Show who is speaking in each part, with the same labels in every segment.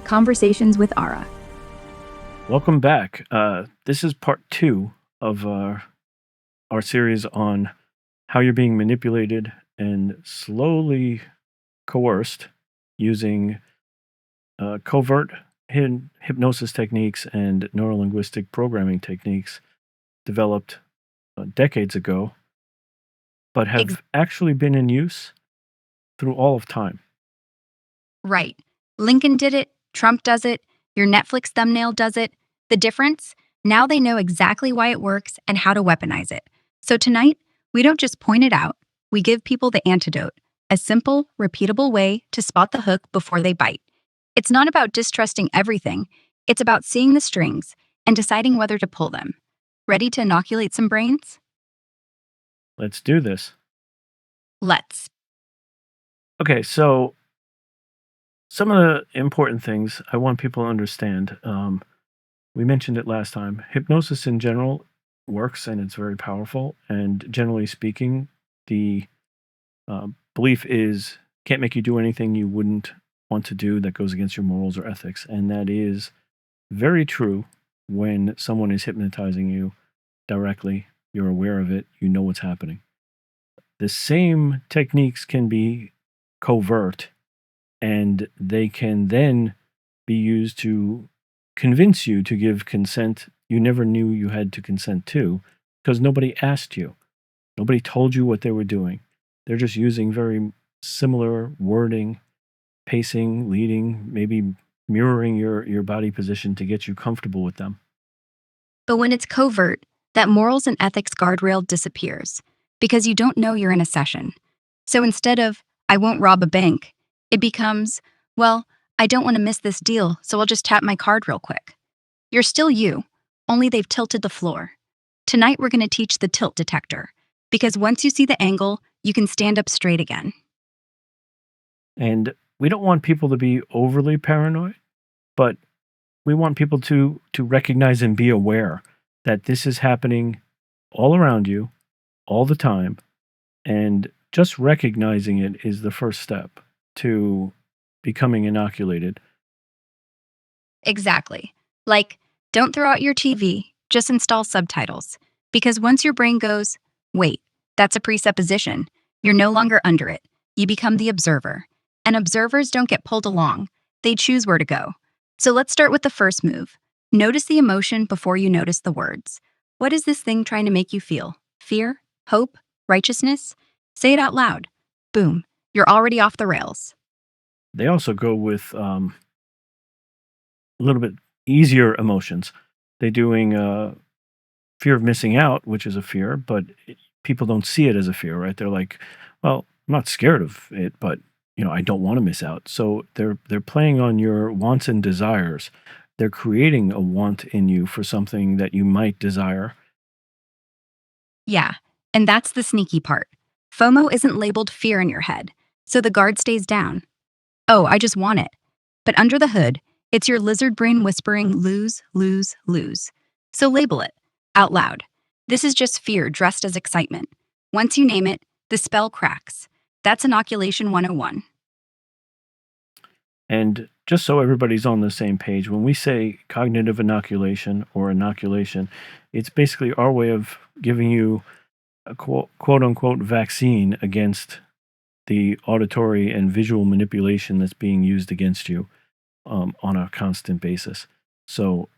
Speaker 1: Conversations with Ara.
Speaker 2: Welcome back. This is part two of our series on how you're being manipulated and slowly coerced using covert hypnosis techniques and neurolinguistic programming techniques developed decades ago, but
Speaker 1: Ex-
Speaker 2: have actually been in use through all of time.
Speaker 1: right. Lincoln did it. Trump does it. Your Netflix thumbnail does it. The difference? Now they know exactly why it works and how to weaponize it. So tonight, we don't just point it out, we give people the antidote, a simple, repeatable way to spot the hook before they bite. It's not about distrusting everything, it's about seeing the strings and deciding whether to pull them. Ready to inoculate some brains?
Speaker 2: Let's do this.
Speaker 1: Let's.
Speaker 2: Okay, so some of the important things I want people to understand. We mentioned it last time. Hypnosis in general works and it's very powerful. And generally speaking, the belief is can't make you do anything you wouldn't want to do that goes against your morals or ethics. And that is very true when someone is hypnotizing you directly. You're aware of it, you know what's happening. The same techniques can be covert and they can then be used to convince you to give consent you never knew you had to consent to because nobody asked you. Nobody told you what they were doing. They're just using very similar wording, pacing, leading, maybe mirroring your body position to get you comfortable with them.
Speaker 1: But when it's covert, that morals and ethics guardrail disappears because you don't know you're in a session. So instead of, I won't rob a bank, it becomes, well, I don't want to miss this deal, so I'll just tap my card real quick. You're still you, only they've tilted the floor. Tonight, we're going to teach the tilt detector because once you see the angle, you can stand up straight again.
Speaker 2: And we don't want people to be overly paranoid, but we want people to recognize and be aware that this is happening all around you all the time, and just recognizing it is the first step to becoming inoculated.
Speaker 1: Exactly. Like, don't throw out your TV, just install subtitles. Because once your brain goes, wait, that's a presupposition, you're no longer under it. You become the observer. And observers don't get pulled along, they choose where to go. So let's start with the first move. Notice the emotion before you notice the words. What is this thing trying to make you feel? Fear? Hope? Righteousness? Say it out loud. Boom, you're already off the rails.
Speaker 2: They also go with a little bit easier emotions. They're doing fear of missing out, which is a fear, but people don't see it as a fear, right? They're like, well, I'm not scared of it, but I don't want to miss out. So they're playing on your wants and desires. They're creating a want in you for something that you might desire.
Speaker 1: Yeah, and that's the sneaky part. FOMO isn't labeled fear in your head, so the guard stays down. Oh, I just want it. But under the hood, it's your lizard brain whispering lose, lose, lose. So label it out loud. This is just fear dressed as excitement. Once you name it, the spell cracks. That's Inoculation 101.
Speaker 2: And just so everybody's on the same page, when we say cognitive inoculation or inoculation, it's basically our way of giving you a quote unquote vaccine against the auditory and visual manipulation that's being used against you on a constant basis. So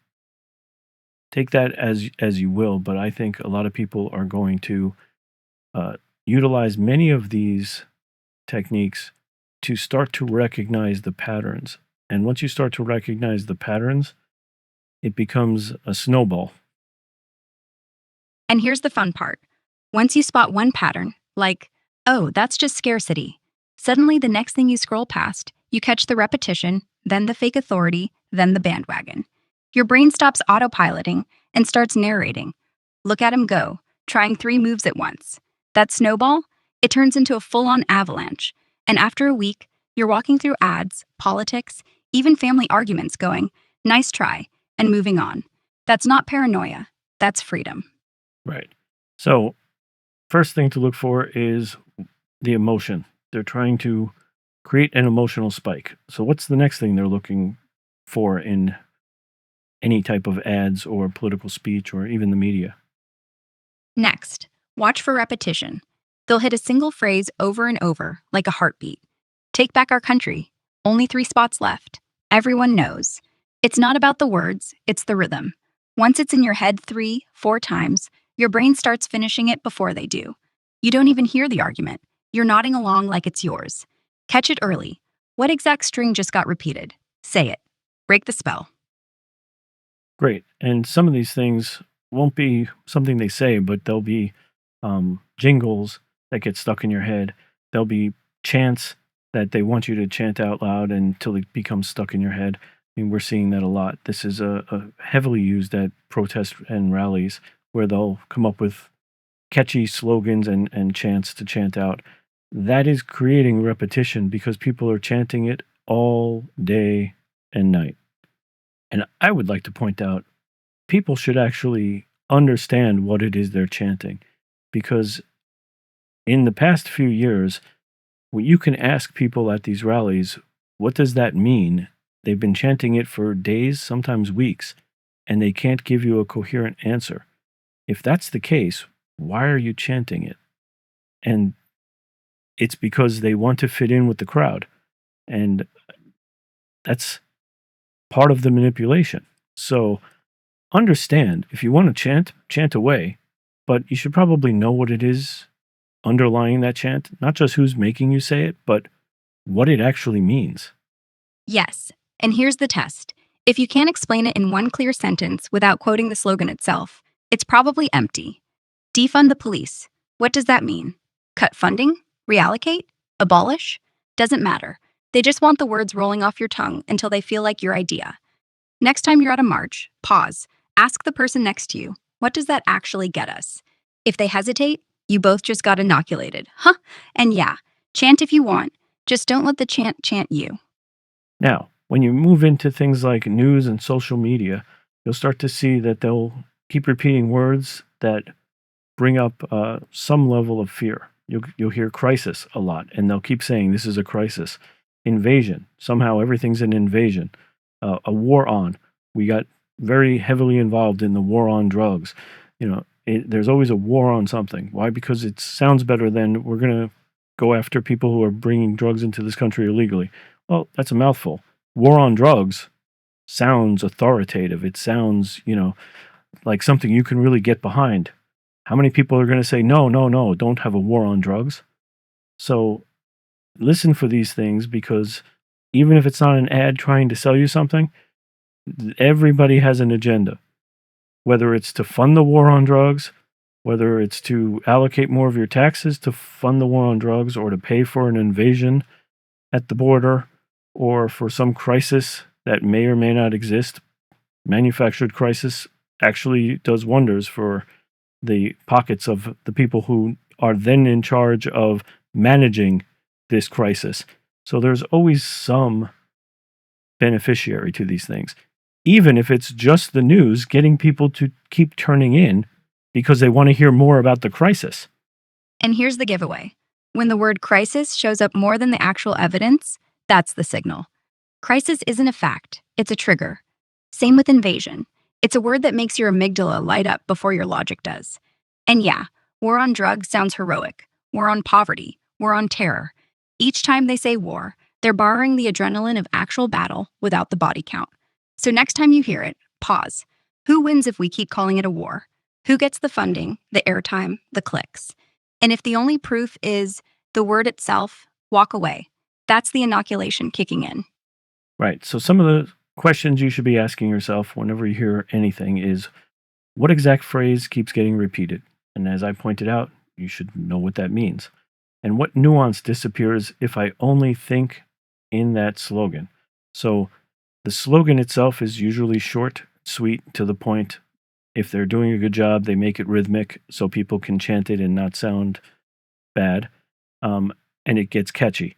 Speaker 2: take that as you will, but I think a lot of people are going to utilize many of these techniques to start to recognize the patterns. And once you start to recognize the patterns, it becomes a snowball.
Speaker 1: And here's the fun part. Once you spot one pattern, like, oh, that's just scarcity, suddenly the next thing you scroll past, you catch the repetition, then the fake authority, then the bandwagon. Your brain stops autopiloting and starts narrating. Look at him go, trying 3 moves at once. That snowball, it turns into a full on avalanche. And after a week, you're walking through ads, politics, even family arguments going, nice try, and moving on. That's not paranoia, that's freedom.
Speaker 2: Right. So, first thing to look for is the emotion. They're trying to create an emotional spike. So, what's the next thing they're looking for in any type of ads or political speech or even the media.
Speaker 1: Next, watch for repetition. They'll hit a single phrase over and over, like a heartbeat. Take back our country. Only 3 spots left. Everyone knows. It's not about the words, it's the rhythm. Once it's in your head 3, 4 times, your brain starts finishing it before they do. You don't even hear the argument. You're nodding along like it's yours. Catch it early. What exact string just got repeated? Say it. Break the spell.
Speaker 2: Great. And some of these things won't be something they say, but they'll be jingles that get stuck in your head. There'll be chants that they want you to chant out loud until it becomes stuck in your head. I mean, we're seeing that a lot. This is a heavily used at protests and rallies where they'll come up with catchy slogans and chants to chant out. That is creating repetition because people are chanting it all day and night. And I would like to point out people should actually understand what it is they're chanting because in the past few years, when you can ask people at these rallies, what does that mean? They've been chanting it for days, sometimes weeks, and they can't give you a coherent answer. If that's the case, why are you chanting it? And it's because they want to fit in with the crowd. And that's part of the manipulation. So understand if you want to chant, chant away, but you should probably know what it is underlying that chant, not just who's making you say it, but what it actually means.
Speaker 1: Yes, and here's the test. If you can't explain it in one clear sentence without quoting the slogan itself, it's probably empty. Defund the police. What does that mean? Cut funding? Reallocate? Abolish? Doesn't matter. They just want the words rolling off your tongue until they feel like your idea. Next time you're at a march, pause. Ask the person next to you, what does that actually get us? If they hesitate, you both just got inoculated. Huh? And yeah, chant if you want. Just don't let the chant chant you.
Speaker 2: Now, when you move into things like news and social media, you'll start to see that they'll keep repeating words that bring up some level of fear. You'll hear crisis a lot, and they'll keep saying this is a crisis. Invasion. Somehow everything's an invasion. A war on. We got very heavily involved in the war on drugs. There's always a war on something. Why? Because it sounds better than we're going to go after people who are bringing drugs into this country illegally. Well, that's a mouthful. War on drugs sounds authoritative. It sounds, like something you can really get behind. How many people are going to say, no, no, no, don't have a war on drugs? So listen for these things because even if it's not an ad trying to sell you something, everybody has an agenda. Whether it's to fund the war on drugs, whether it's to allocate more of your taxes to fund the war on drugs or to pay for an invasion at the border or for some crisis that may or may not exist. Manufactured crisis actually does wonders for the pockets of the people who are then in charge of managing this crisis. So there's always some beneficiary to these things, even if it's just the news getting people to keep turning in because they want to hear more about the crisis.
Speaker 1: And here's the giveaway. When the word crisis shows up more than the actual evidence, that's the signal. Crisis isn't a fact, it's a trigger. Same with invasion. It's a word that makes your amygdala light up before your logic does. And yeah, war on drugs sounds heroic. War on poverty. War on terror. Each time they say war, they're borrowing the adrenaline of actual battle without the body count. So next time you hear it, pause. Who wins if we keep calling it a war? Who gets the funding, the airtime, the clicks? And if the only proof is the word itself, walk away. That's the inoculation kicking in.
Speaker 2: Right. So some of the questions you should be asking yourself whenever you hear anything is what exact phrase keeps getting repeated? And as I pointed out, you should know what that means. And what nuance disappears if I only think in that slogan? So the slogan itself is usually short, sweet, to the point. If they're doing a good job, they make it rhythmic so people can chant it and not sound bad. And it gets catchy.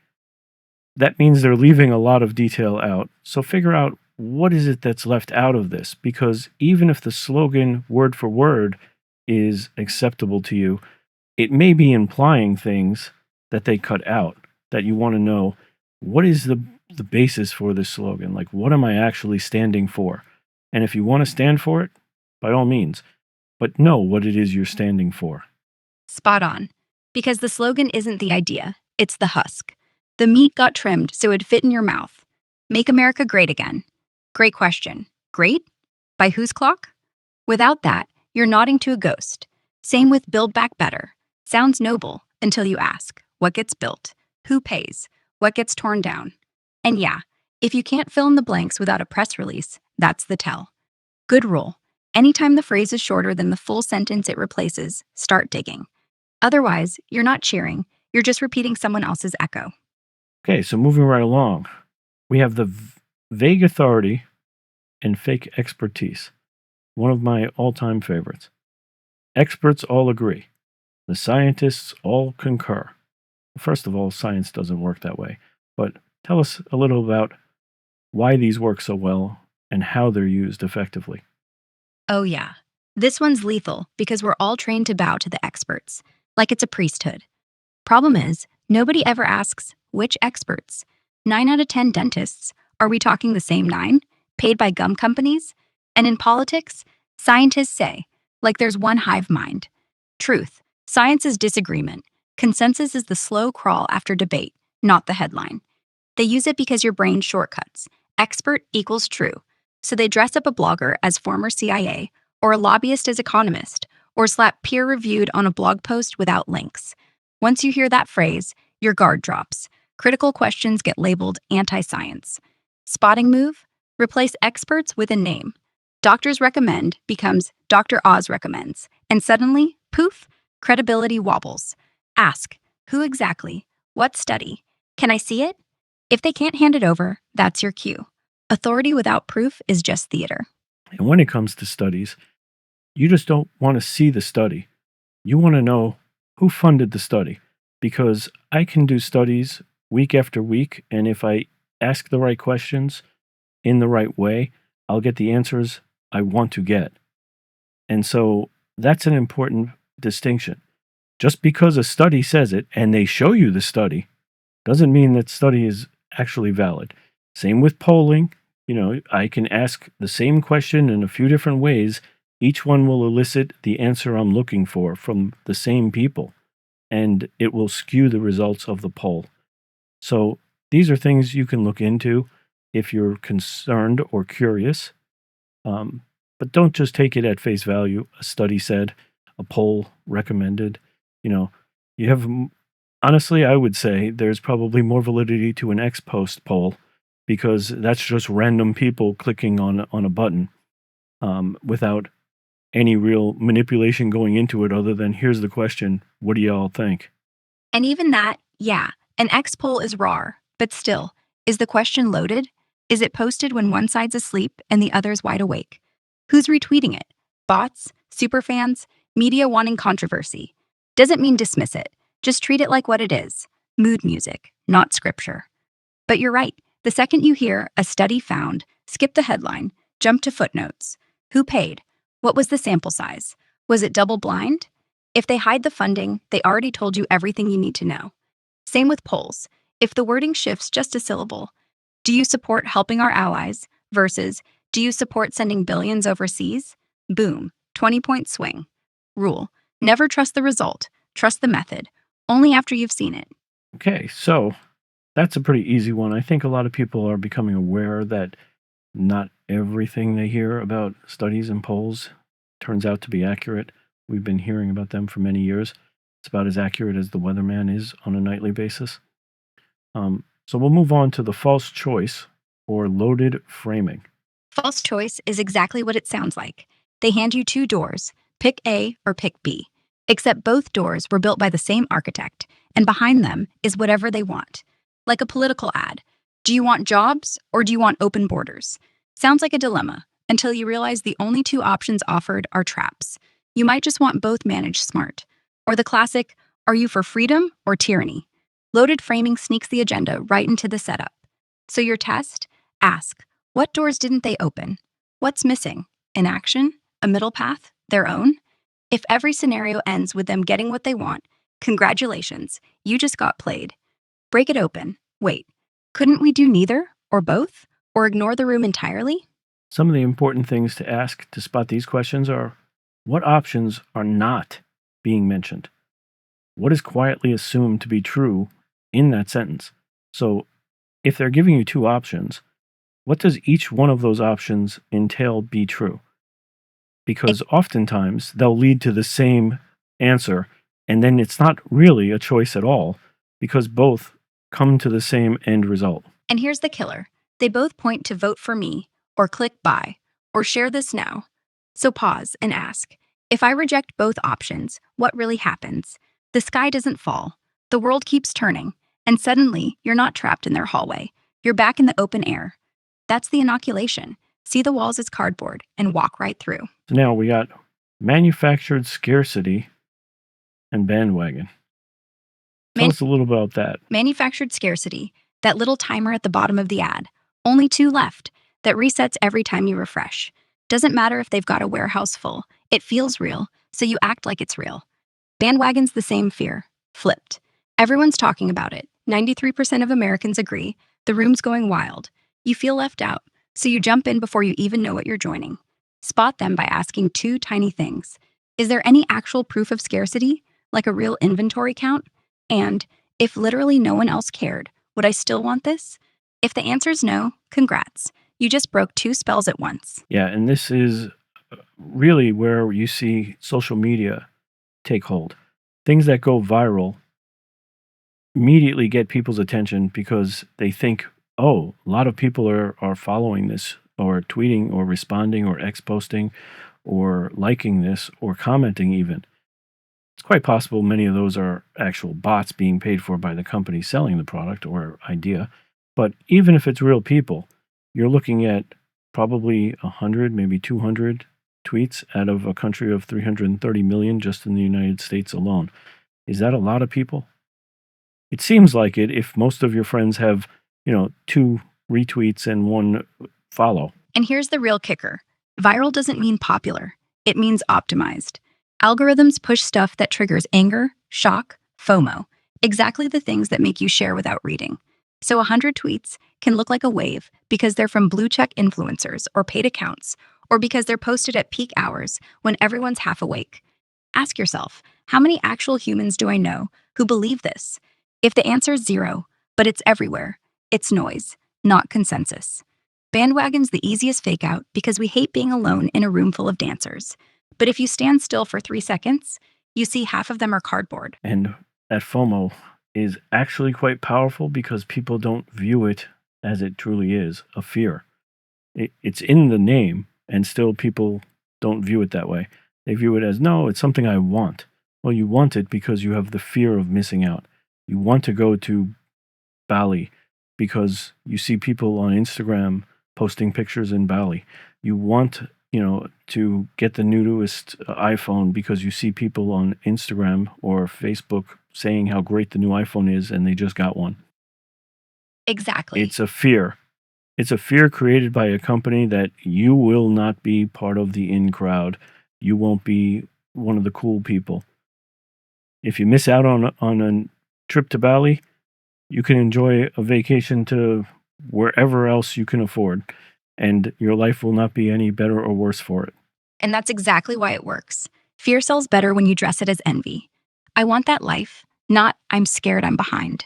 Speaker 2: That means they're leaving a lot of detail out. So figure out what is it that's left out of this? Because even if the slogan word for word is acceptable to you, it may be implying things that they cut out that you want to know. What is the the basis for this slogan. Like, what am I actually standing for? And if you want to stand for it, by all means, but know what it is you're standing for.
Speaker 1: Spot on. Because the slogan isn't the idea, it's the husk. The meat got trimmed so it'd fit in your mouth. Make America great again. Great question. Great? By whose clock? Without that, you're nodding to a ghost. Same with Build Back Better. Sounds noble until you ask what gets built, who pays, what gets torn down. And yeah, if you can't fill in the blanks without a press release, that's the tell. Good rule. Anytime the phrase is shorter than the full sentence it replaces, start digging. Otherwise, you're not cheering, you're just repeating someone else's echo.
Speaker 2: Okay, so moving right along, we have the vague authority and fake expertise, one of my all time favorites. Experts all agree, the scientists all concur. First of all, science doesn't work that way, but tell us a little about why these work so well and how they're used effectively.
Speaker 1: Oh, yeah. This one's lethal because we're all trained to bow to the experts, like it's a priesthood. Problem is, nobody ever asks which experts. 9 out of 10 dentists. Are we talking the same 9? Paid by gum companies? And in politics, scientists say, like there's one hive mind. Truth. Science is disagreement. Consensus is the slow crawl after debate, not the headline. They use it because your brain shortcuts. Expert equals true. So they dress up a blogger as former CIA, or a lobbyist as economist, or slap peer reviewed on a blog post without links. Once you hear that phrase, your guard drops. Critical questions get labeled anti science. Spotting move? Replace experts with a name. Doctors recommend becomes Dr. Oz recommends. And suddenly, poof, credibility wobbles. Ask, who exactly? What study? Can I see it? If they can't hand it over, that's your cue. Authority without proof is just theater.
Speaker 2: And when it comes to studies, you just don't want to see the study. You want to know who funded the study, because I can do studies week after week, and if I ask the right questions in the right way, I'll get the answers I want to get. And so that's an important distinction. Just because a study says it and they show you the study doesn't mean that study is actually valid. Same with polling. I can ask the same question in a few different ways. Each one will elicit the answer I'm looking for from the same people, and it will skew the results of the poll. So these are things you can look into if you're concerned or curious. But don't just take it at face value. A study said, a poll recommended. You know, you have, honestly, I would say there's probably more validity to an ex post poll, because that's just random people clicking on a button, without any real manipulation going into it other than here's the question, what do y'all think?
Speaker 1: And even that, yeah, an X poll is raw, but still, is the question loaded? Is it posted when one side's asleep and the other's wide awake? Who's retweeting it? Bots? Superfans? Media wanting controversy? Doesn't mean dismiss it. Just treat it like what it is, mood music, not scripture. But you're right. The second you hear a study found, skip the headline, jump to footnotes. Who paid? What was the sample size? Was it double blind? If they hide the funding, they already told you everything you need to know. Same with polls. If the wording shifts just a syllable, do you support helping our allies versus do you support sending billions overseas? Boom, 20-point swing. Rule: never trust the result, trust the method, only after you've seen it.
Speaker 2: Okay, so that's a pretty easy one. I think a lot of people are becoming aware that not everything they hear about studies and polls turns out to be accurate. We've been hearing about them for many years. It's about as accurate as the weatherman is on a nightly basis. So we'll move on to the false choice or loaded framing.
Speaker 1: False choice is exactly what it sounds like. They hand you 2 doors, pick A or pick B, except both doors were built by the same architect, and behind them is whatever they want. Like a political ad. Do you want jobs or do you want open borders? Sounds like a dilemma until you realize the only 2 options offered are traps. You might just want both managed smart. Or the classic, are you for freedom or tyranny? Loaded framing sneaks the agenda right into the setup. So your test? Ask, what doors didn't they open? What's missing? Inaction? A middle path? Their own? If every scenario ends with them getting what they want, congratulations, you just got played. Break it open. Wait, Couldn't we do neither, or both, or ignore the room entirely?
Speaker 2: Some of the important things to ask to spot these questions are: what options are not being mentioned? What is quietly assumed to be true in that sentence? So, if they're giving you two options, what does each one of those options entail be true? Because oftentimes they'll lead to the same answer, and then it's not really a choice at all because both come to the same end result.
Speaker 1: And here's the killer. They both point to vote for me, or click buy, or share this now. So pause and ask, if I reject both options, what really happens? The sky doesn't fall. The world keeps turning, and suddenly you're not trapped in their hallway. You're back in the open air. That's the inoculation. See the walls as cardboard and walk right through.
Speaker 2: So now we got manufactured scarcity and bandwagon. Tell
Speaker 1: Man-
Speaker 2: us a little about that.
Speaker 1: Manufactured scarcity, that little timer at the bottom of the ad. Only two left, that resets every time you refresh. Doesn't matter if they've got a warehouse full, it feels real, so you act like it's real. Bandwagon's the same fear, flipped. Everyone's talking about it. 93% of Americans agree. The room's going wild. You feel left out, so you jump in before you even know what you're joining. Spot them by asking two tiny things. Is there any actual proof of scarcity, like a real inventory count? And if literally no one else cared, would I still want this? If the answer's no, congrats. You just broke two spells at once.
Speaker 2: Yeah, and this is really where you see social media take hold. Things that go viral immediately get people's attention because they think, oh, a lot of people are following this or tweeting or responding or posting or liking this or commenting even. It's quite possible many of those are actual bots being paid for by the company selling the product or idea. But even if it's real people, you're looking at probably 100, maybe 200 tweets out of a country of 330 million just in the United States alone. Is that a lot of people? It seems like it if most of your friends have, two retweets and one follow.
Speaker 1: And here's the real kicker. Viral doesn't mean popular. It means optimized. Algorithms push stuff that triggers anger, shock, FOMO, exactly the things that make you share without reading. So 100 tweets can look like a wave because they're from blue check influencers or paid accounts, or because they're posted at peak hours when everyone's half awake. Ask yourself, how many actual humans do I know who believe this? If the answer is zero, but it's everywhere, it's noise, not consensus. Bandwagon's the easiest fake out because we hate being alone in a room full of dancers. But if you stand still for 3 seconds, you see half of them are cardboard.
Speaker 2: And that FOMO is actually quite powerful because people don't view it as it truly is, a fear. It's in the name, and still people don't view it that way. They view it as, no, it's something I want. Well, you want it because you have the fear of missing out. You want to go to Bali because you see people on Instagram posting pictures in Bali. You want, to get the newest iPhone because you see people on Instagram or Facebook saying how great the new iPhone is and they just got one.
Speaker 1: Exactly.
Speaker 2: It's a fear. It's a fear created by a company that you will not be part of the in crowd. You won't be one of the cool people. If you miss out on a trip to Bali, you can enjoy a vacation to wherever else you can afford, and your life will not be any better or worse for it.
Speaker 1: And that's exactly why it works. Fear sells better when you dress it as envy. I want that life, not I'm scared I'm behind.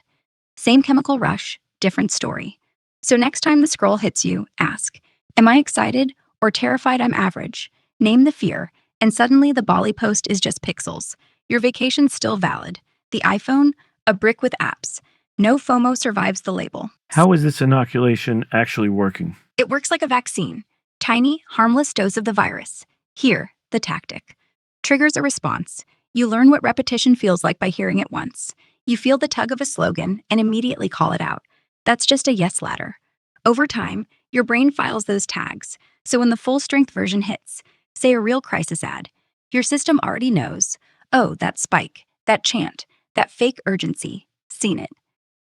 Speaker 1: Same chemical rush, different story. So next time the scroll hits you, ask, am I excited or terrified I'm average? Name the fear, and suddenly the Bali post is just pixels. Your vacation's still valid. The iPhone, a brick with apps. No FOMO survives the label.
Speaker 2: How is this inoculation actually working?
Speaker 1: It works like a vaccine. Tiny, harmless dose of the virus. Here, the tactic. Triggers a response. You learn what repetition feels like by hearing it once. You feel the tug of a slogan and immediately call it out. That's just a yes ladder. Over time, your brain files those tags, so when the full-strength version hits, say a real crisis ad, your system already knows, oh, that spike, that chant, that fake urgency, seen it.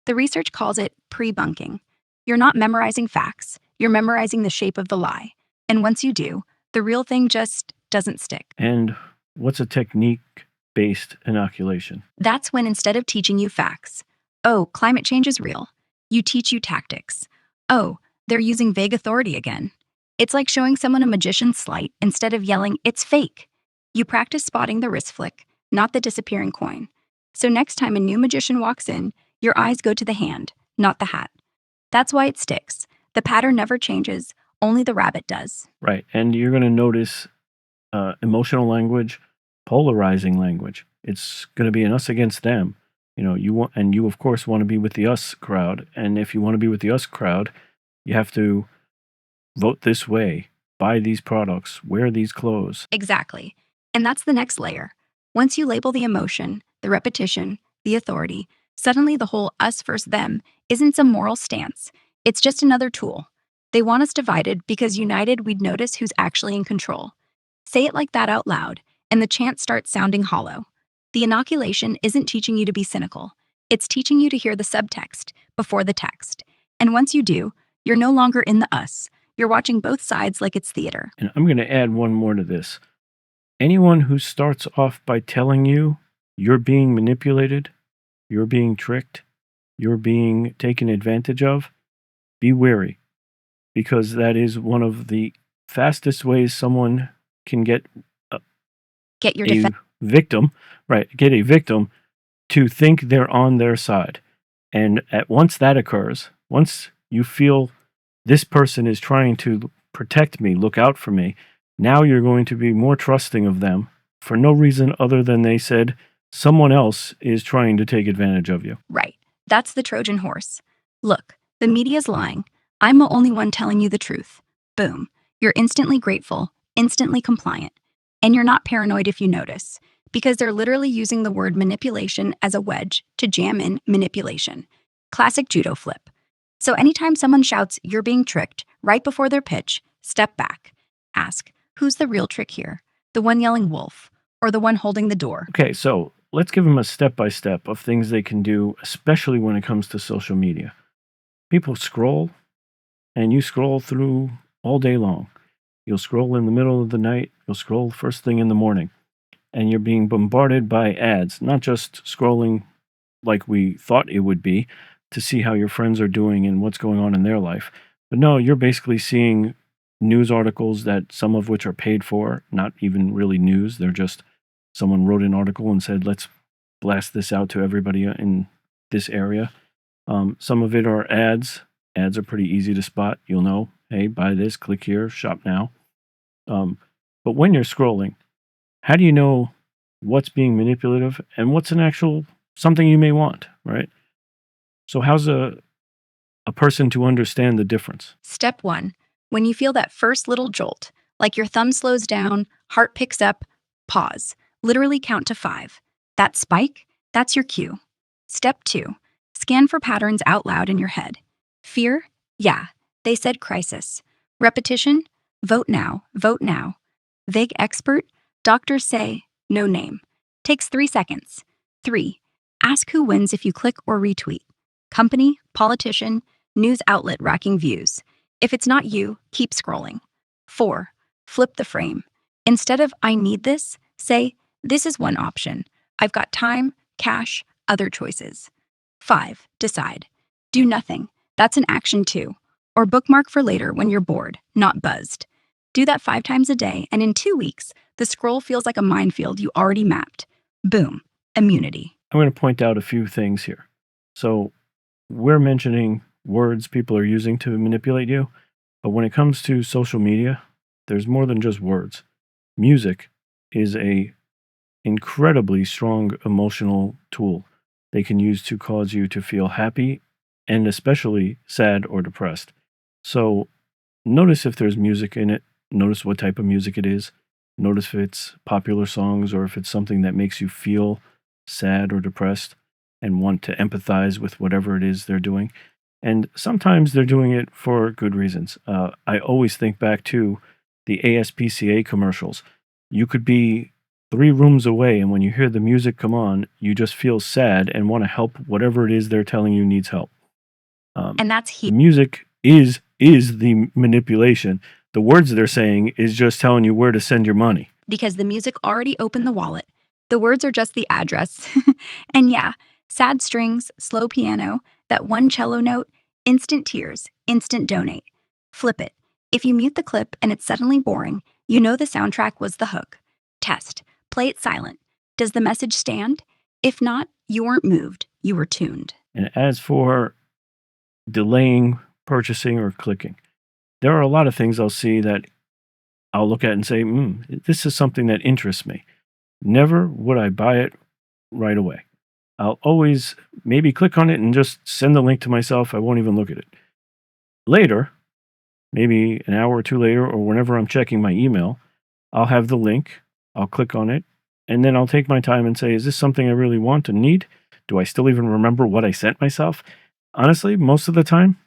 Speaker 1: The research calls it pre-bunking. You're not memorizing facts, you're memorizing the shape of the lie. And once you do, the real thing just doesn't stick.
Speaker 2: And what's a technique-based inoculation?
Speaker 1: That's when instead of teaching you facts, oh, climate change is real, You teach you tactics. Oh, they're using vague authority again. It's like showing someone a magician's sleight instead of yelling, it's fake. You practice spotting the wrist flick, not the disappearing coin. So next time a new magician walks in, your eyes go to the hand, not the hat. That's why it sticks. The pattern never changes, only the rabbit does.
Speaker 2: Right. And you're going to notice emotional language, polarizing language. It's going to be an us against them. You want, and you of course want to be with the us crowd. And if you want to be with the us crowd, you have to vote this way, buy these products, wear these clothes.
Speaker 1: Exactly. And that's the next layer. Once you label the emotion, the repetition, the authority, suddenly the whole us versus them isn't some moral stance. It's just another tool. They want us divided because united we'd notice who's actually in control. Say it like that out loud, and the chant starts sounding hollow. The inoculation isn't teaching you to be cynical. It's teaching you to hear the subtext before the text. And once you do, you're no longer in the us. You're watching both sides like it's theater.
Speaker 2: And I'm going to add one more to this. Anyone who starts off by telling you you're being manipulated, you're being tricked, you're being taken advantage of, be wary, because that is one of the fastest ways someone can get
Speaker 1: Get your
Speaker 2: a
Speaker 1: defense.
Speaker 2: victim, right? Get a victim to think they're on their side. And once that occurs, once you feel this person is trying to protect me, look out for me, now you're going to be more trusting of them for no reason other than they said someone else is trying to take advantage of you.
Speaker 1: Right. That's the Trojan horse. Look, the media's lying. I'm the only one telling you the truth. Boom. You're instantly grateful, instantly compliant. And you're not paranoid if you notice, because they're literally using the word manipulation as a wedge to jam in manipulation. Classic judo flip. So anytime someone shouts, you're being tricked, right before their pitch, step back. Ask, who's the real trick here? The one yelling wolf or the one holding the door?
Speaker 2: Okay, so let's give them a step by step of things they can do, especially when it comes to social media. People scroll, and you scroll through all day long. You'll scroll in the middle of the night, you'll scroll first thing in the morning, and you're being bombarded by ads, not just scrolling like we thought it would be to see how your friends are doing and what's going on in their life. But no, you're basically seeing news articles that some of which are paid for, not even really news. They're just someone wrote an article and said, let's blast this out to everybody in this area. Some of it are ads. Ads are pretty easy to spot. You'll know, hey, buy this, click here, shop now. But when you're scrolling, how do you know what's being manipulative and what's an actual something you may want, right? So how's a person to understand the difference?
Speaker 1: Step 1. When you feel that first little jolt, like your thumb slows down, heart picks up, pause. Literally count to 5. That spike, that's your cue. Step 2. Scan for patterns out loud in your head. Fear? Yeah, they said crisis. Repetition? Vote now, vote now. Vague expert? Doctors say, no name. Takes 3 seconds. 3. Ask who wins if you click or retweet. Company, politician, news outlet racking views. If it's not you, keep scrolling. 4. Flip the frame. Instead of I need this, say, this is one option. I've got time, cash, other choices. 5. Decide. Do nothing. That's an action too. Or bookmark for later when you're bored, not buzzed. Do that 5 times a day, and in 2 weeks, the scroll feels like a minefield you already mapped. Boom. Immunity.
Speaker 2: I'm going to point out a few things here. So we're mentioning words people are using to manipulate you, but when it comes to social media, there's more than just words. Music is a incredibly strong emotional tool they can use to cause you to feel happy and especially sad or depressed. So notice if there's music in it, notice what type of music it is, notice if it's popular songs or if it's something that makes you feel sad or depressed and want to empathize with whatever it is they're doing. And sometimes they're doing it for good reasons. I always think back to the ASPCA commercials. You could be 3 rooms away, and when you hear the music come on, you just feel sad and want to help whatever it is they're telling you needs help.
Speaker 1: And that's
Speaker 2: The music is the manipulation. The words they're saying is just telling you where to send your money.
Speaker 1: because the music already opened the wallet. The words are just the address. And yeah, sad strings, slow piano, That one cello note, instant tears, instant donate. Flip it. If you mute the clip and it's suddenly boring, you know the soundtrack was the hook. Test. Play it silent. Does the message stand? If not, you weren't moved, you were tuned.
Speaker 2: And as for delaying purchasing or clicking, there are a lot of things I'll see that I'll look at and say, this is something that interests me. Never would I buy it right away. I'll always maybe click on it and just send the link to myself. I won't even look at it. Later, maybe an hour or two later, or whenever I'm checking my email, I'll have the link. I'll click on it, and then I'll take my time and say, is this something I really want and need? Do I still even remember what I sent myself? Honestly, most of the time,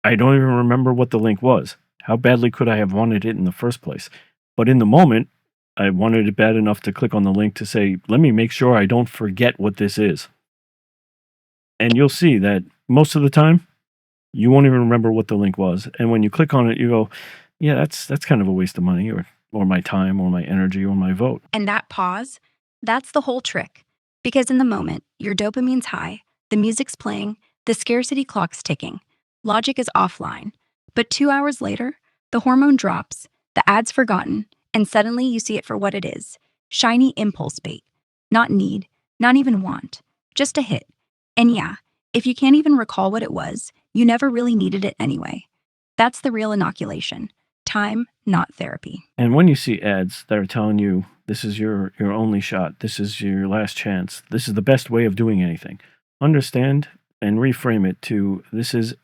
Speaker 2: I don't even remember what the link was. How badly could I have wanted it in the first place? But in the moment, I wanted it bad enough to click on the link to say, let me make sure I don't forget what this is. And you'll see that most of the time, you won't even remember what the link was. And when you click on it, you go, yeah, that's kind of a waste of money or my time or my energy or my vote.
Speaker 1: And that pause, that's the whole trick. Because in the moment, your dopamine's high, the music's playing, the scarcity clock's ticking, logic is offline. But 2 hours later, the hormone drops, the ad's forgotten, and suddenly you see it for what it is: shiny impulse bait. Not need, not even want, just a hit. And yeah, if you can't even recall what it was, you never really needed it anyway. That's the real inoculation. Time, not therapy.
Speaker 2: And when you see ads that are telling you this is your only shot, this is your last chance, this is the best way of doing anything, understand and reframe it to this is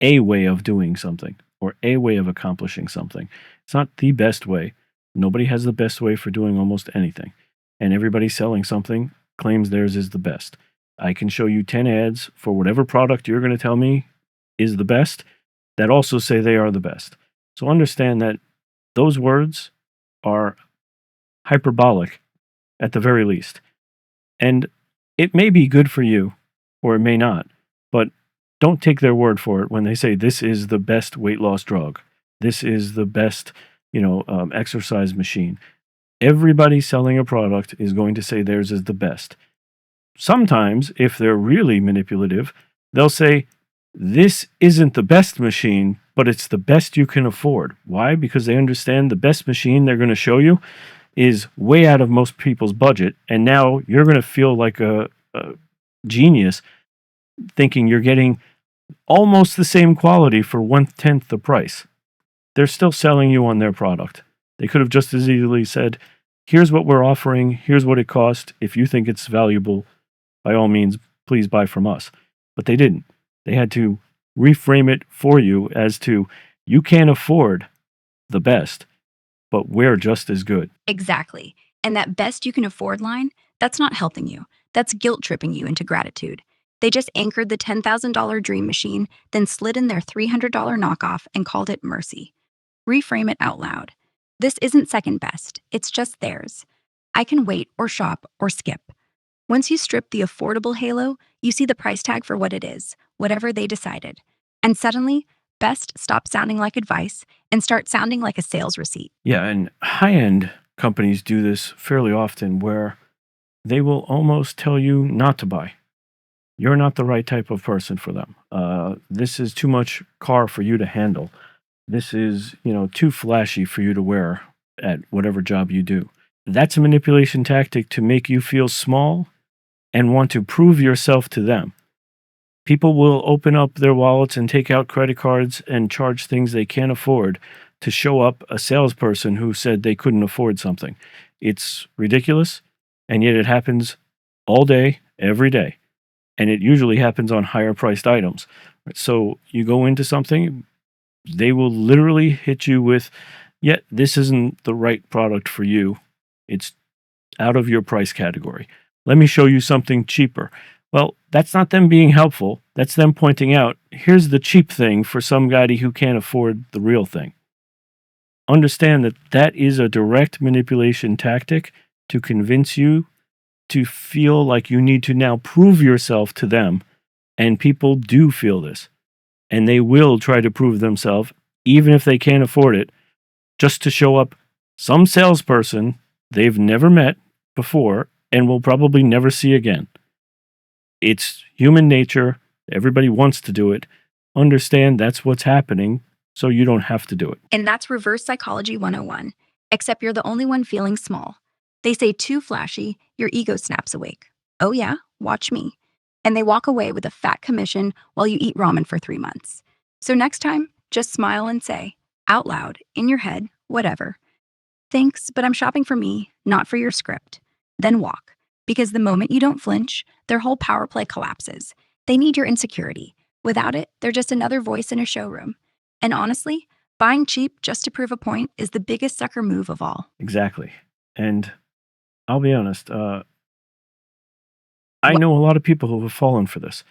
Speaker 2: a way of doing something or a way of accomplishing something. It's not the best way. Nobody has the best way for doing almost anything. And everybody selling something claims theirs is the best. I can show you 10 ads for whatever product you're going to tell me is the best that also say they are the best. So understand that those words are hyperbolic at the very least. And it may be good for you or it may not, but don't take their word for it when they say this is the best weight loss drug. This is the best, exercise machine. Everybody selling a product is going to say theirs is the best. Sometimes, if they're really manipulative, they'll say, this isn't the best machine, but it's the best you can afford. Why? Because they understand the best machine they're going to show you is way out of most people's budget. And now you're going to feel like a genius thinking you're getting almost the same quality for 1/10 the price. They're still selling you on their product. They could have just as easily said, here's what we're offering, here's what it cost. If you think it's valuable, by all means, please buy from us. But they didn't. They had to reframe it for you as to, you can't afford the best, but we're just as good.
Speaker 1: Exactly. And that best you can afford line, that's not helping you. That's guilt tripping you into gratitude. They just anchored the $10,000 dream machine, then slid in their $300 knockoff and called it mercy. Reframe it out loud. This isn't second best, it's just theirs. I can wait or shop or skip. Once you strip the affordable halo, you see the price tag for what it is, whatever they decided. And suddenly, best stops sounding like advice and starts sounding like a sales receipt.
Speaker 2: Yeah, and high-end companies do this fairly often where they will almost tell you not to buy. You're not the right type of person for them. This is too much car for you to handle. This is, too flashy for you to wear at whatever job you do. That's a manipulation tactic to make you feel small and want to prove yourself to them. People will open up their wallets and take out credit cards and charge things they can't afford to show up a salesperson who said they couldn't afford something. It's ridiculous, and yet it happens all day, every day. And it usually happens on higher priced items. So you go into something, they will literally hit you with, yeah, this isn't the right product for you. It's out of your price category. Let me show you something cheaper. Well, that's not them being helpful. That's them pointing out, here's the cheap thing for somebody who can't afford the real thing. Understand that that is a direct manipulation tactic to convince you to feel like you need to now prove yourself to them. And people do feel this. And they will try to prove themselves, even if they can't afford it, just to show up some salesperson they've never met before and will probably never see again. It's human nature. Everybody wants to do it. Understand that's what's happening so you don't have to do it.
Speaker 1: And that's reverse psychology 101, except you're the only one feeling small. They say too flashy, your ego snaps awake. Oh, yeah, watch me. And they walk away with a fat commission while you eat ramen for 3 months. So next time, just smile and say, out loud, in your head, whatever. Thanks, but I'm shopping for me, not for your script. Then walk. Because the moment you don't flinch, their whole power play collapses. They need your insecurity. Without it, they're just another voice in a showroom. And honestly, buying cheap just to prove a point is the biggest sucker move of all.
Speaker 2: Exactly. And I'll be honest, I know a lot of people who have fallen for this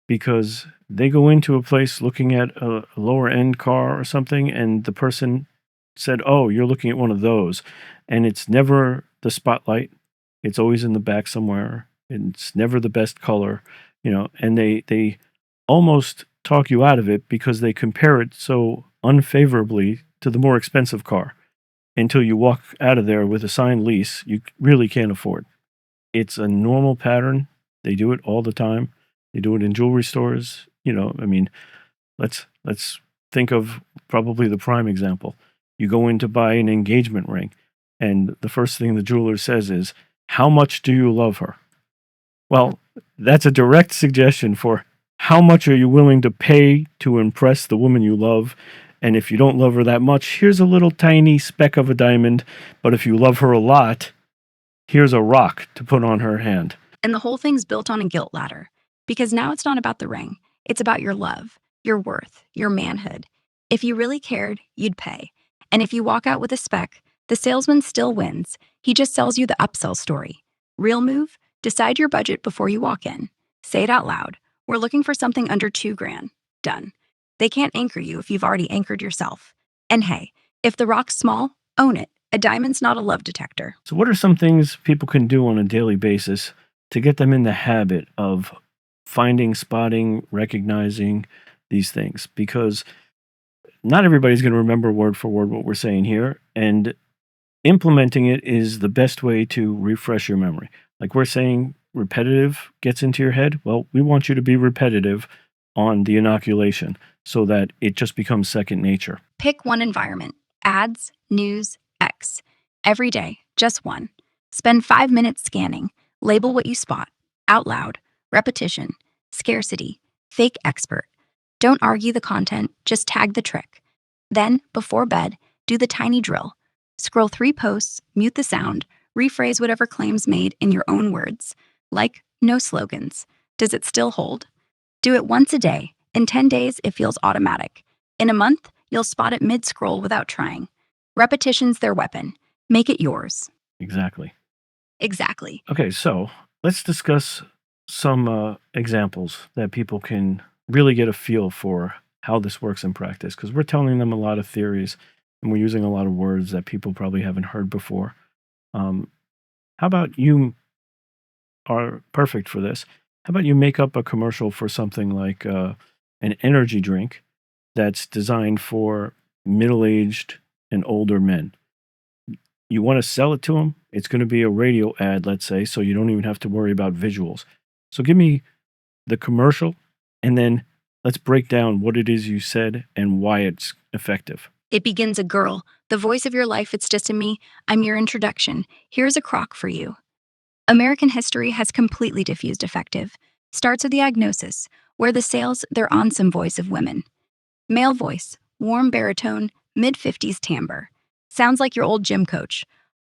Speaker 2: because they go into a place looking at a lower end car or something, and the person said, "Oh, you're looking at one of those." And it's never the spotlight, it's always in the back somewhere. It's never the best color, and they almost talk you out of it because they compare it so unfavorably to the more expensive car until you walk out of there with a signed lease you really can't afford. It's a normal pattern. They do it all the time. They do it in jewelry stores. I mean, let's think of probably the prime example. You go in to buy an engagement ring, and the first thing the jeweler says is, "How much do you love her?" Well, that's a direct suggestion for how much are you willing to pay to impress the woman you love. And if you don't love her that much, here's a little tiny speck of a diamond. But if you love her a lot, here's a rock to put on her hand.
Speaker 1: And the whole thing's built on a guilt ladder. Because now it's not about the ring, it's about your love, your worth, your manhood. If you really cared, you'd pay. And if you walk out with a speck, the salesman still wins. He just sells you the upsell story. Real move? Decide your budget before you walk in. Say it out loud. We're looking for something under 2 grand. Done. They can't anchor you if you've already anchored yourself. And hey, if the rock's small, own it. A diamond's not a love detector.
Speaker 2: So, what are some things people can do on a daily basis to get them in the habit of finding, spotting, recognizing these things? Because not everybody's going to remember word for word what we're saying here. And implementing it is the best way to refresh your memory. Like we're saying, repetitive gets into your head. Well, we want you to be repetitive on the inoculation so that it just becomes second nature.
Speaker 1: Pick one environment: ads, news, X. Every day, just one. Spend 5 minutes scanning. Label what you spot. Out loud. Repetition. Scarcity. Fake expert. Don't argue the content, just tag the trick. Then, before bed, do the tiny drill. Scroll 3 posts, mute the sound, rephrase whatever claims made in your own words. Like, no slogans. Does it still hold? Do it once a day. In 10 days, it feels automatic. In a month, you'll spot it mid-scroll without trying. Repetition's their weapon. Make it yours.
Speaker 2: Exactly.
Speaker 1: Exactly.
Speaker 2: Okay, so let's discuss some examples that people can really get a feel for how this works in practice, because we're telling them a lot of theories and we're using a lot of words that people probably haven't heard before. How about you are perfect for this? How about you make up a commercial for something like an energy drink that's designed for middle-aged and older men? You want to sell it to them? It's going to be a radio ad, let's say, so you don't even have to worry about visuals. So give me the commercial, and then let's break down what it is you said and why it's effective.
Speaker 1: It begins a girl. The voice of your life, it's just a me. I'm your introduction. Here's a crock for you. American history has completely diffused effective. Starts with the agnosis, where the sales, they're on some voice of women. Male voice, warm baritone, mid-50s timbre. Sounds like your old gym coach.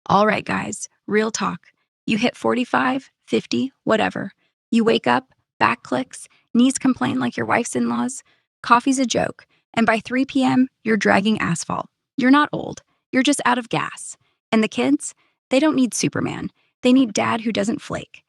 Speaker 1: All right, guys, real talk. You hit 45, 50, whatever. You wake up, back clicks, knees complain like your wife's in-laws. Coffee's a joke, and by 3 p.m., you're dragging asphalt. You're not old, you're just out of gas. And the kids? They don't need Superman. They need dad who doesn't flake.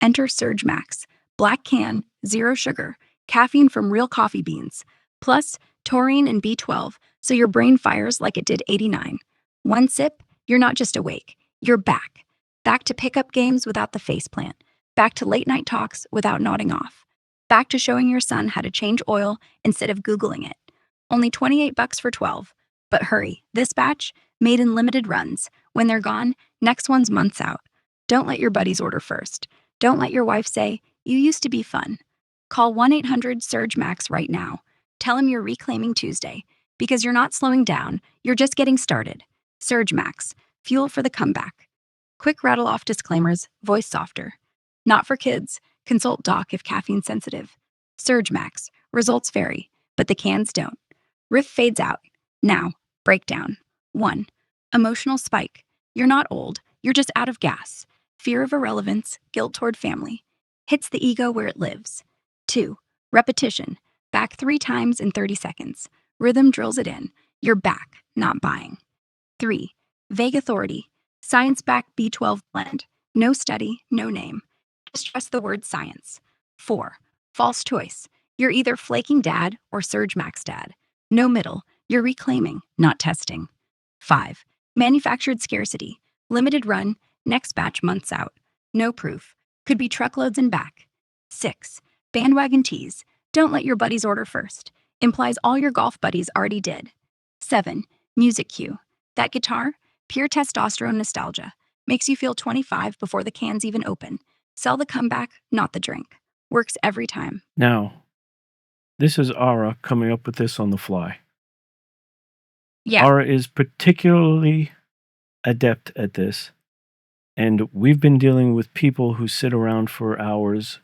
Speaker 1: Enter Surge Max. Black can, zero sugar, caffeine from real coffee beans. Plus, taurine and B12, so your brain fires like it did 89. One sip, you're not just awake, you're back. Back to pickup games without the faceplant. Back to late night talks without nodding off. Back to showing your son how to change oil instead of Googling it. Only $28 for 12. But hurry, this batch, made in limited runs. When they're gone, next one's months out. Don't let your buddies order first. Don't let your wife say, "You used to be fun." Call 1-800-SURGE-MAX right now. Tell them you're reclaiming Tuesday, because you're not slowing down, you're just getting started. Surge Max, fuel for the comeback. Quick rattle off disclaimers, voice softer. Not for kids. Consult doc if caffeine sensitive. Surge Max, results vary, but the cans don't. Riff fades out. Now, breakdown. 1. Emotional spike. You're not old, you're just out of gas. Fear of irrelevance, guilt toward family. Hits the ego where it lives. 2. Repetition. Back 3 times in 30 seconds. Rhythm drills it in. You're back, not buying. 3. Vague authority. Science-backed B12 blend. No study, no name. Just trust the word science. 4. False choice. You're either flaking dad or Surge Max dad. No middle. You're reclaiming, not testing. 5. Manufactured scarcity. Limited run, next batch months out. No proof. Could be truckloads and back. 6. Bandwagon tease. Don't let your buddies order first. Implies all your golf buddies already did. 7. Music cue. That guitar? Pure testosterone nostalgia. Makes you feel 25 before the can's even open. Sell the comeback, not the drink. Works every time.
Speaker 2: Now, this is Ara coming up with this on the fly.
Speaker 1: Yeah.
Speaker 2: Ara is particularly adept at this, and we've been dealing with people who sit around for hours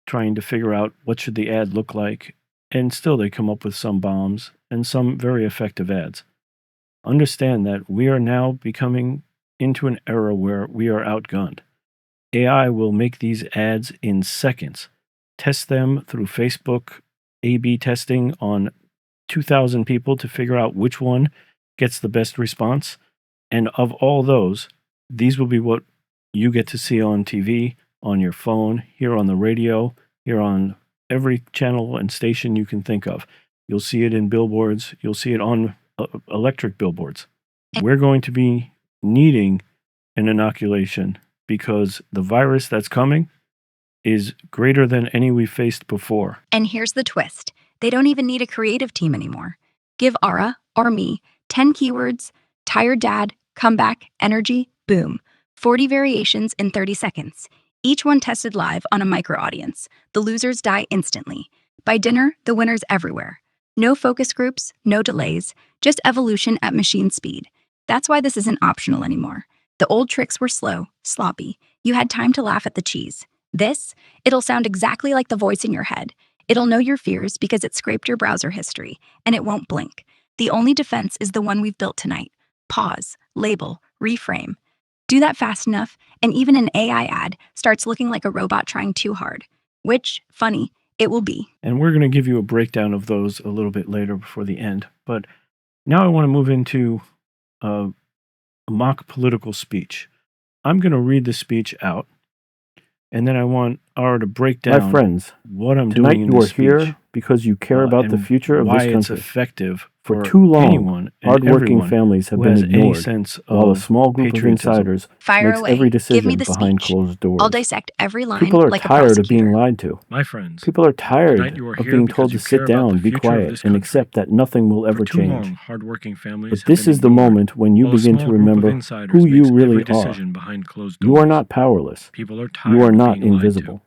Speaker 2: trying to figure out what should the ad look like, and still they come up with some bombs and some very effective ads. Understand that we are now becoming into an era where we are outgunned. AI will make these ads in seconds, test them through Facebook A/B testing on 2,000 people to figure out which one gets the best response. And of all those, these will be what you get to see on TV, on your phone, here on the radio, here on every channel and station you can think of. You'll see it in billboards. You'll see it on electric billboards. We're going to be needing an inoculation because the virus that's coming is greater than any we faced before.
Speaker 1: And here's the twist. They don't even need a creative team anymore. Give Ara, or me, 10 keywords, tired dad, comeback, energy, boom. 40 variations in 30 seconds. Each one tested live on a micro audience. The losers die instantly. By dinner, the winners everywhere. No focus groups, no delays, just evolution at machine speed. That's why this isn't optional anymore. The old tricks were slow, sloppy. You had time to laugh at the cheese. This, it'll sound exactly like the voice in your head. It'll know your fears because it scraped your browser history, and it won't blink. The only defense is the one we've built tonight. Pause, label, reframe. Do that fast enough, and even an AI ad starts looking like a robot trying too hard. Which, funny, it will be.
Speaker 2: And we're going to give you a breakdown of those a little bit later before the end. But now I want to move into a mock political speech. I'm going to read the speech out, and then I want Ara to break down
Speaker 3: My friends,
Speaker 2: what I'm
Speaker 3: tonight
Speaker 2: doing in
Speaker 3: you are
Speaker 2: this speech.
Speaker 3: here because you care about the
Speaker 2: and
Speaker 3: future of
Speaker 2: why
Speaker 3: this
Speaker 2: it's
Speaker 3: country.
Speaker 2: effective
Speaker 3: For
Speaker 2: for
Speaker 3: too long,
Speaker 2: anyone and
Speaker 3: hardworking
Speaker 2: everyone
Speaker 3: families have
Speaker 2: who
Speaker 3: been
Speaker 2: has any
Speaker 3: ignored,
Speaker 2: sense
Speaker 3: while a
Speaker 2: of
Speaker 3: small group of
Speaker 2: patriotism.
Speaker 3: insiders
Speaker 1: Fire
Speaker 3: makes
Speaker 1: away.
Speaker 3: every
Speaker 1: Give me
Speaker 3: decision
Speaker 1: the
Speaker 3: behind
Speaker 1: speech.
Speaker 3: closed doors.
Speaker 1: I'll dissect every line
Speaker 3: People are
Speaker 1: like a
Speaker 3: tired of being
Speaker 1: prosecutor.
Speaker 3: lied to.
Speaker 2: My friends,
Speaker 3: People are tired
Speaker 2: tonight you are
Speaker 3: of
Speaker 2: here
Speaker 3: being
Speaker 2: because
Speaker 3: told
Speaker 2: you
Speaker 3: to
Speaker 2: care
Speaker 3: sit
Speaker 2: about the
Speaker 3: down, be
Speaker 2: future of
Speaker 3: quiet,
Speaker 2: this
Speaker 3: and
Speaker 2: country.
Speaker 3: accept that nothing will
Speaker 2: For
Speaker 3: ever
Speaker 2: too
Speaker 3: change.
Speaker 2: long, hardworking families
Speaker 3: But
Speaker 2: have
Speaker 3: this
Speaker 2: been
Speaker 3: is the
Speaker 2: ignored,
Speaker 3: moment when you
Speaker 2: while a
Speaker 3: begin
Speaker 2: small
Speaker 3: to
Speaker 2: group of
Speaker 3: remember
Speaker 2: insiders
Speaker 3: who you
Speaker 2: makes
Speaker 3: really
Speaker 2: every
Speaker 3: are.
Speaker 2: decision behind closed
Speaker 3: You are
Speaker 2: doors.
Speaker 3: not powerless.
Speaker 2: People are tired
Speaker 3: You are
Speaker 2: of
Speaker 3: not
Speaker 2: being lied to.
Speaker 3: invisible.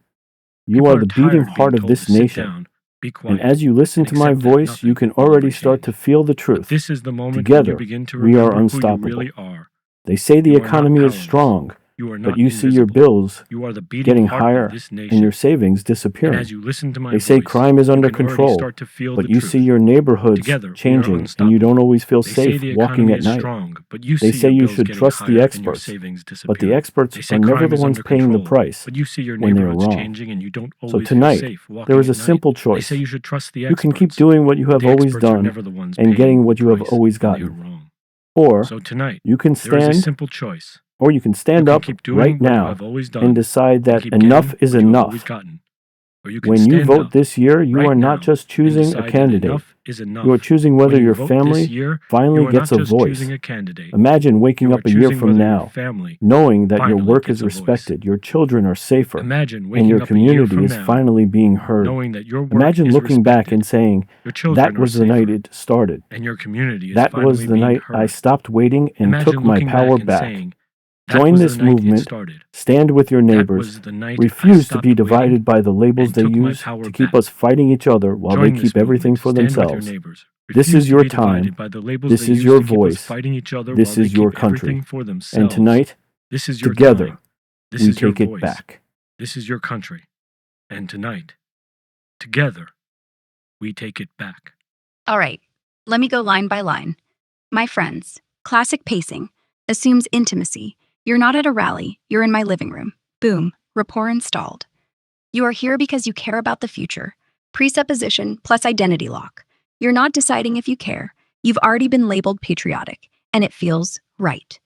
Speaker 3: You
Speaker 2: People
Speaker 3: are
Speaker 2: are
Speaker 3: the
Speaker 2: tired
Speaker 3: beating
Speaker 2: of being
Speaker 3: heart of
Speaker 2: told
Speaker 3: this
Speaker 2: to sit
Speaker 3: nation.
Speaker 2: down, be
Speaker 3: And
Speaker 2: quiet,
Speaker 3: as you listen
Speaker 2: and
Speaker 3: to my
Speaker 2: accept that
Speaker 3: voice, you
Speaker 2: nothing
Speaker 3: can
Speaker 2: will ever
Speaker 3: already start to
Speaker 2: change.
Speaker 3: feel the
Speaker 2: But
Speaker 3: truth.
Speaker 2: this is the moment when you
Speaker 3: Together,
Speaker 2: begin to
Speaker 3: we are
Speaker 2: remember who you
Speaker 3: unstoppable.
Speaker 2: really are.
Speaker 3: They say the
Speaker 2: You are not
Speaker 3: economy is
Speaker 2: powerless.
Speaker 3: strong,
Speaker 2: You are
Speaker 3: but
Speaker 2: not
Speaker 3: you see your
Speaker 2: invisible.
Speaker 3: bills
Speaker 2: You are the beating
Speaker 3: getting
Speaker 2: heart
Speaker 3: higher
Speaker 2: of this
Speaker 3: and your
Speaker 2: nation.
Speaker 3: savings
Speaker 2: And
Speaker 3: disappearing.
Speaker 2: as you listen to my
Speaker 3: They say
Speaker 2: voice,
Speaker 3: crime is
Speaker 2: you
Speaker 3: under
Speaker 2: can already
Speaker 3: control,
Speaker 2: start to feel
Speaker 3: but
Speaker 2: the
Speaker 3: you see
Speaker 2: truth.
Speaker 3: your neighborhoods
Speaker 2: Together, we are
Speaker 3: changing, and you
Speaker 2: unstoppable.
Speaker 3: don't always feel
Speaker 2: They say
Speaker 3: safe
Speaker 2: the
Speaker 3: walking
Speaker 2: economy
Speaker 3: at
Speaker 2: is
Speaker 3: night.
Speaker 2: strong, but you
Speaker 3: They
Speaker 2: see
Speaker 3: say
Speaker 2: your
Speaker 3: you
Speaker 2: bills
Speaker 3: should
Speaker 2: getting
Speaker 3: trust the
Speaker 2: higher and your
Speaker 3: experts,
Speaker 2: savings
Speaker 3: but the
Speaker 2: disappearing.
Speaker 3: experts
Speaker 2: They say
Speaker 3: are never
Speaker 2: crime
Speaker 3: the
Speaker 2: is
Speaker 3: ones
Speaker 2: under
Speaker 3: paying the
Speaker 2: control,
Speaker 3: price
Speaker 2: but you see your
Speaker 3: when they're
Speaker 2: neighborhoods
Speaker 3: wrong.
Speaker 2: changing and you don't
Speaker 3: So
Speaker 2: always feel
Speaker 3: tonight,
Speaker 2: safe walking
Speaker 3: there is a
Speaker 2: at night.
Speaker 3: simple
Speaker 2: They
Speaker 3: choice.
Speaker 2: say you should trust the
Speaker 3: You can keep
Speaker 2: experts,
Speaker 3: doing what you
Speaker 2: but
Speaker 3: have
Speaker 2: the
Speaker 3: always
Speaker 2: experts are
Speaker 3: done
Speaker 2: never the ones
Speaker 3: and
Speaker 2: paying
Speaker 3: getting
Speaker 2: the
Speaker 3: what you have
Speaker 2: price
Speaker 3: always
Speaker 2: when they are
Speaker 3: gotten.
Speaker 2: wrong.
Speaker 3: Or
Speaker 2: So tonight,
Speaker 3: you can
Speaker 2: there is a
Speaker 3: stand,
Speaker 2: simple choice.
Speaker 3: or you can
Speaker 2: You
Speaker 3: stand
Speaker 2: can
Speaker 3: up
Speaker 2: keep
Speaker 3: right
Speaker 2: doing what you
Speaker 3: now
Speaker 2: have always
Speaker 3: and
Speaker 2: done
Speaker 3: decide
Speaker 2: and
Speaker 3: that
Speaker 2: keep
Speaker 3: enough
Speaker 2: getting
Speaker 3: is
Speaker 2: what you have always
Speaker 3: enough.
Speaker 2: gotten. Or you can
Speaker 3: When you
Speaker 2: stand
Speaker 3: vote
Speaker 2: up
Speaker 3: this year, you
Speaker 2: right
Speaker 3: are not
Speaker 2: now
Speaker 3: just
Speaker 2: and
Speaker 3: choosing a
Speaker 2: decide that
Speaker 3: candidate.
Speaker 2: enough is
Speaker 3: You are
Speaker 2: enough.
Speaker 3: choosing
Speaker 2: When
Speaker 3: whether
Speaker 2: you
Speaker 3: your
Speaker 2: vote this
Speaker 3: family
Speaker 2: year,
Speaker 3: finally
Speaker 2: you are
Speaker 3: gets
Speaker 2: not
Speaker 3: a
Speaker 2: just choosing
Speaker 3: voice.
Speaker 2: a candidate.
Speaker 3: Imagine waking
Speaker 2: You are
Speaker 3: up a year
Speaker 2: choosing
Speaker 3: from
Speaker 2: whether your
Speaker 3: now,
Speaker 2: family
Speaker 3: knowing that your
Speaker 2: finally
Speaker 3: work
Speaker 2: gets
Speaker 3: is
Speaker 2: a voice.
Speaker 3: respected, your children are safer,
Speaker 2: Imagine
Speaker 3: and
Speaker 2: waking
Speaker 3: your
Speaker 2: up a year
Speaker 3: community
Speaker 2: from
Speaker 3: is
Speaker 2: now
Speaker 3: finally being heard.
Speaker 2: knowing that your work
Speaker 3: Imagine
Speaker 2: is
Speaker 3: looking back and
Speaker 2: respected,
Speaker 3: saying,
Speaker 2: your
Speaker 3: that
Speaker 2: children are
Speaker 3: was the night
Speaker 2: safer,
Speaker 3: it started.
Speaker 2: and your community is
Speaker 3: That was
Speaker 2: finally
Speaker 3: the
Speaker 2: being
Speaker 3: night I
Speaker 2: heard.
Speaker 3: stopped waiting and
Speaker 2: Imagine
Speaker 3: took my
Speaker 2: looking
Speaker 3: power
Speaker 2: back and
Speaker 3: back.
Speaker 2: saying,
Speaker 3: Join this movement. Stand with your neighbors. Refuse to be divided by the labels they use to keep us fighting each other while they keep everything for themselves. This is your time. This is your voice. This is your country. And tonight, together, we take it back.
Speaker 2: This is your country. And tonight, together, we take it back.
Speaker 1: All right, let me go line by line. My friends, classic pacing assumes intimacy. You're not at a rally, you're in my living room. Boom, rapport installed. You are here because you care about the future. Presupposition plus identity lock. You're not deciding if you care. You've already been labeled patriotic, and it feels right.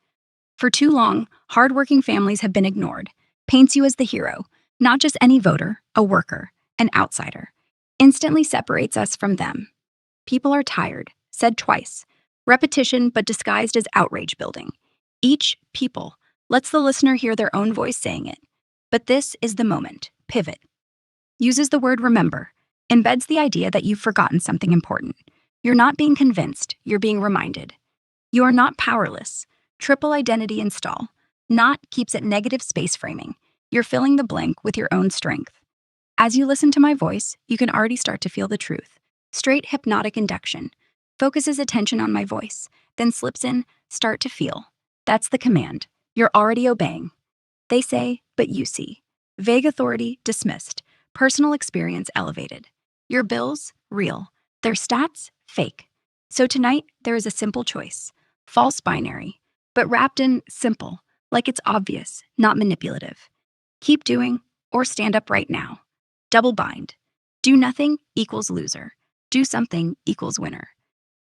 Speaker 1: For too long, hardworking families have been ignored. Paints you as the hero, not just any voter, a worker, an outsider. Instantly separates us from them. People are tired, said twice. Repetition, but disguised as outrage building. Each people lets the listener hear their own voice saying it. But this is the moment. Pivot. Uses the word remember. Embeds the idea that you've forgotten something important. You're not being convinced, you're being reminded. You are not powerless. Triple identity install. Not keeps it negative space framing. You're filling the blank with your own strength. As you listen to my voice, you can already start to feel the truth. Straight hypnotic induction. Focuses attention on my voice, then slips in, start to feel. That's the command. You're already obeying. They say, but you see. Vague authority dismissed. Personal experience elevated. Your bills, real. Their stats, fake. So tonight, there is a simple choice. False binary, but wrapped in simple, like it's obvious, not manipulative. Keep doing, or stand up right now. Double bind. Do nothing equals loser. Do something equals winner.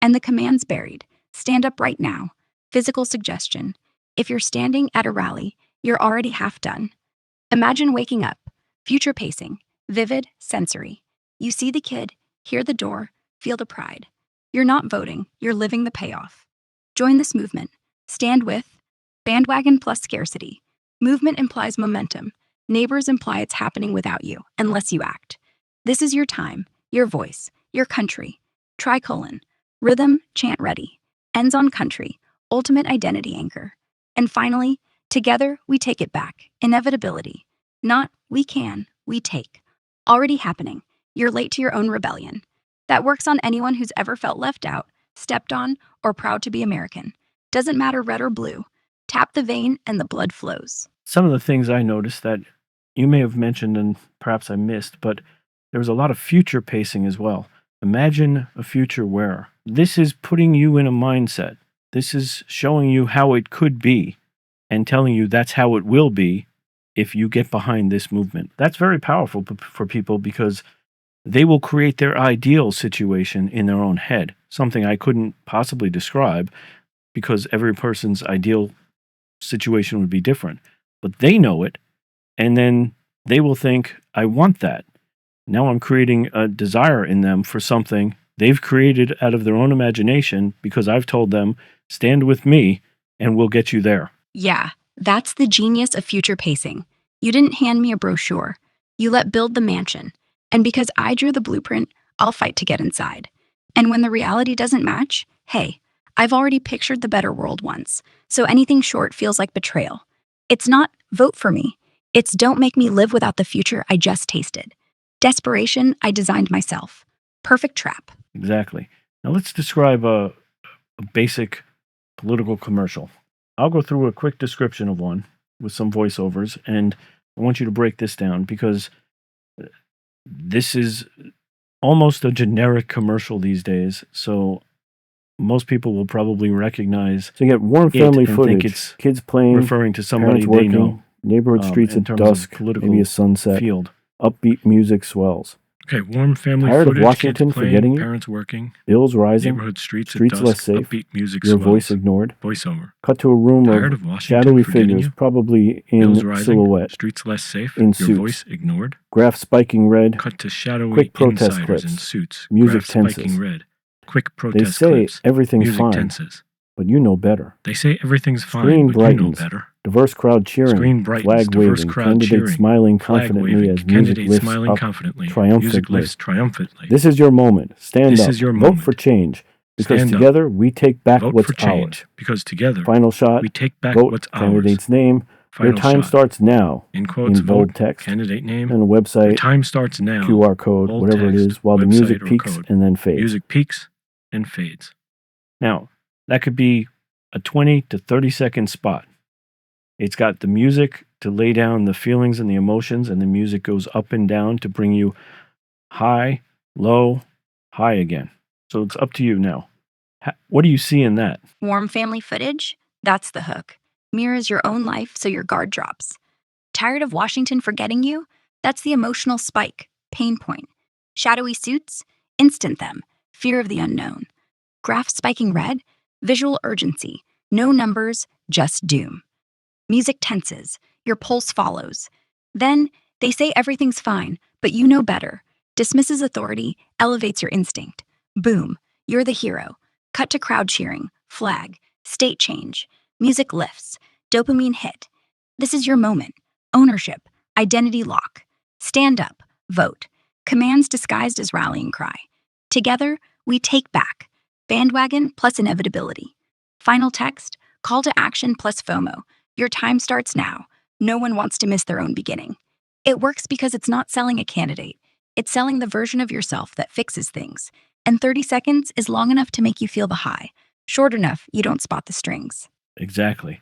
Speaker 1: And the command's buried. Stand up right now. Physical suggestion. If you're standing at a rally, you're already half done. Imagine waking up. Future pacing. Vivid, sensory. You see the kid, hear the door, feel the pride. You're not voting, you're living the payoff. Join this movement. Stand with. Bandwagon plus scarcity. Movement implies momentum. Neighbors imply it's happening without you, unless you act. This is your time, your voice, your country. Tricolon. Rhythm, chant ready. Ends on country. Ultimate identity anchor. And finally, together we take it back. Inevitability. Not we can, we take. Already happening. You're late to your own rebellion. That works on anyone who's ever felt left out, stepped on, or proud to be American. Doesn't matter red or blue. Tap the vein and the blood flows.
Speaker 2: Some of the things I noticed that you may have mentioned and perhaps I missed, but there was a lot of future pacing as well. Imagine a future where this is putting you in a mindset. This is showing you how it could be and telling you that's how it will be if you get behind this movement. That's very powerful for people because they will create their ideal situation in their own head, something I couldn't possibly describe because every person's ideal situation would be different. But they know it, and then they will think, I want that. Now I'm creating a desire in them for something they've created out of their own imagination because I've told them, stand with me and we'll get you there.
Speaker 1: Yeah, that's the genius of future pacing. You didn't hand me a brochure. You let build the mansion. And because I drew the blueprint, I'll fight to get inside. And when the reality doesn't match, hey, I've already pictured the better world once, so anything short feels like betrayal. It's not vote for me. It's don't make me live without the future I just tasted. Desperation I designed myself. Perfect trap.
Speaker 2: Exactly. Now let's describe a basic political commercial. I'll go through a quick description of one with some voiceovers, and I want you to break this down because this is almost a generic commercial these days, so most people will probably recognize
Speaker 3: So you get warm family
Speaker 2: and think
Speaker 3: footage,
Speaker 2: it's
Speaker 3: kids playing,
Speaker 2: referring to somebody
Speaker 3: parents
Speaker 2: they
Speaker 3: working,
Speaker 2: know.
Speaker 3: neighborhood streets
Speaker 2: in
Speaker 3: at
Speaker 2: terms of
Speaker 3: dusk,
Speaker 2: political
Speaker 3: maybe a sunset,
Speaker 2: field.
Speaker 3: upbeat music swells.
Speaker 2: Okay, warm family
Speaker 3: Tired of
Speaker 2: footage,
Speaker 3: Washington
Speaker 2: kids playing,
Speaker 3: forgetting you?
Speaker 2: parents working,
Speaker 3: Bills rising,
Speaker 2: neighborhood streets at
Speaker 3: streets
Speaker 2: dusk,
Speaker 3: less safe,
Speaker 2: upbeat music
Speaker 3: your
Speaker 2: swells,
Speaker 3: voice ignored.
Speaker 2: voiceover.
Speaker 3: Cut to a room
Speaker 2: Tired
Speaker 3: of
Speaker 2: of Washington
Speaker 3: shadowy
Speaker 2: forgetting
Speaker 3: figures,
Speaker 2: you?
Speaker 3: probably
Speaker 2: Bills
Speaker 3: in
Speaker 2: rising,
Speaker 3: silhouette,
Speaker 2: streets less safe,
Speaker 3: in
Speaker 2: your
Speaker 3: suits.
Speaker 2: voice ignored.
Speaker 3: graph spiking red.
Speaker 2: Cut to shadowy
Speaker 3: Quick protest
Speaker 2: insiders in
Speaker 3: clips.
Speaker 2: suits,
Speaker 3: Music
Speaker 2: graph spiking
Speaker 3: tenses.
Speaker 2: red. Quick
Speaker 3: They
Speaker 2: protest
Speaker 3: say
Speaker 2: clips,
Speaker 3: everything's
Speaker 2: music
Speaker 3: fine,
Speaker 2: tenses.
Speaker 3: but you know better.
Speaker 2: They say everything's fine,
Speaker 3: Screen
Speaker 2: but you know
Speaker 3: brightens.
Speaker 2: better.
Speaker 3: Diverse crowd cheering,
Speaker 2: Screen brightens,
Speaker 3: flag
Speaker 2: diverse
Speaker 3: waving,
Speaker 2: crowd
Speaker 3: candidate
Speaker 2: cheering,
Speaker 3: smiling
Speaker 2: flag
Speaker 3: confidently
Speaker 2: waving,
Speaker 3: as music
Speaker 2: candidate
Speaker 3: lifts
Speaker 2: smiling
Speaker 3: up
Speaker 2: confidently, music
Speaker 3: triumphantly.
Speaker 2: lifts triumphantly.
Speaker 3: This is your moment. Stand
Speaker 2: This
Speaker 3: up.
Speaker 2: is your
Speaker 3: Vote
Speaker 2: moment.
Speaker 3: for change. Because
Speaker 2: Stand
Speaker 3: together we take back
Speaker 2: Vote
Speaker 3: what's
Speaker 2: for change.
Speaker 3: ours.
Speaker 2: Because together
Speaker 3: Final shot.
Speaker 2: we take back
Speaker 3: Vote
Speaker 2: what's ours.
Speaker 3: candidate's name.
Speaker 2: Final
Speaker 3: Your time
Speaker 2: shot.
Speaker 3: starts now.
Speaker 2: In quotes,
Speaker 3: In bold
Speaker 2: vote
Speaker 3: text.
Speaker 2: candidate name.
Speaker 3: And a website.
Speaker 2: Your time starts now.
Speaker 3: QR code,
Speaker 2: Bold
Speaker 3: whatever
Speaker 2: text,
Speaker 3: it is, while the
Speaker 2: website,
Speaker 3: music
Speaker 2: or
Speaker 3: peaks
Speaker 2: code.
Speaker 3: and then fades.
Speaker 2: Music peaks and fades. Now, that could be a 20 to 30-second spot. It's got the music to lay down the feelings and the emotions, and the music goes up and down to bring you high, low, high again. So it's up to you now. What do you see in that?
Speaker 1: Warm family footage? That's the hook. Mirrors your own life so your guard drops. Tired of Washington forgetting you? That's the emotional spike, pain point. Shadowy suits? Instant them. Fear of the unknown. Graph spiking red? Visual urgency. No numbers, just doom. Music tenses. Your pulse follows. Then they say everything's fine, but you know better. Dismisses authority, elevates your instinct. Boom. You're the hero. Cut to crowd cheering. Flag. State change. Music lifts. Dopamine hit. This is your moment. Ownership. Identity lock. Stand up. Vote. Commands disguised as rallying cry. Together, we take back. Bandwagon plus inevitability. Final text. Call to action plus FOMO. Your time starts now. No one wants to miss their own beginning. It works because it's not selling a candidate. It's selling the version of yourself that fixes things. And 30 seconds is long enough to make you feel the high. Short enough, you don't spot the strings.
Speaker 2: Exactly.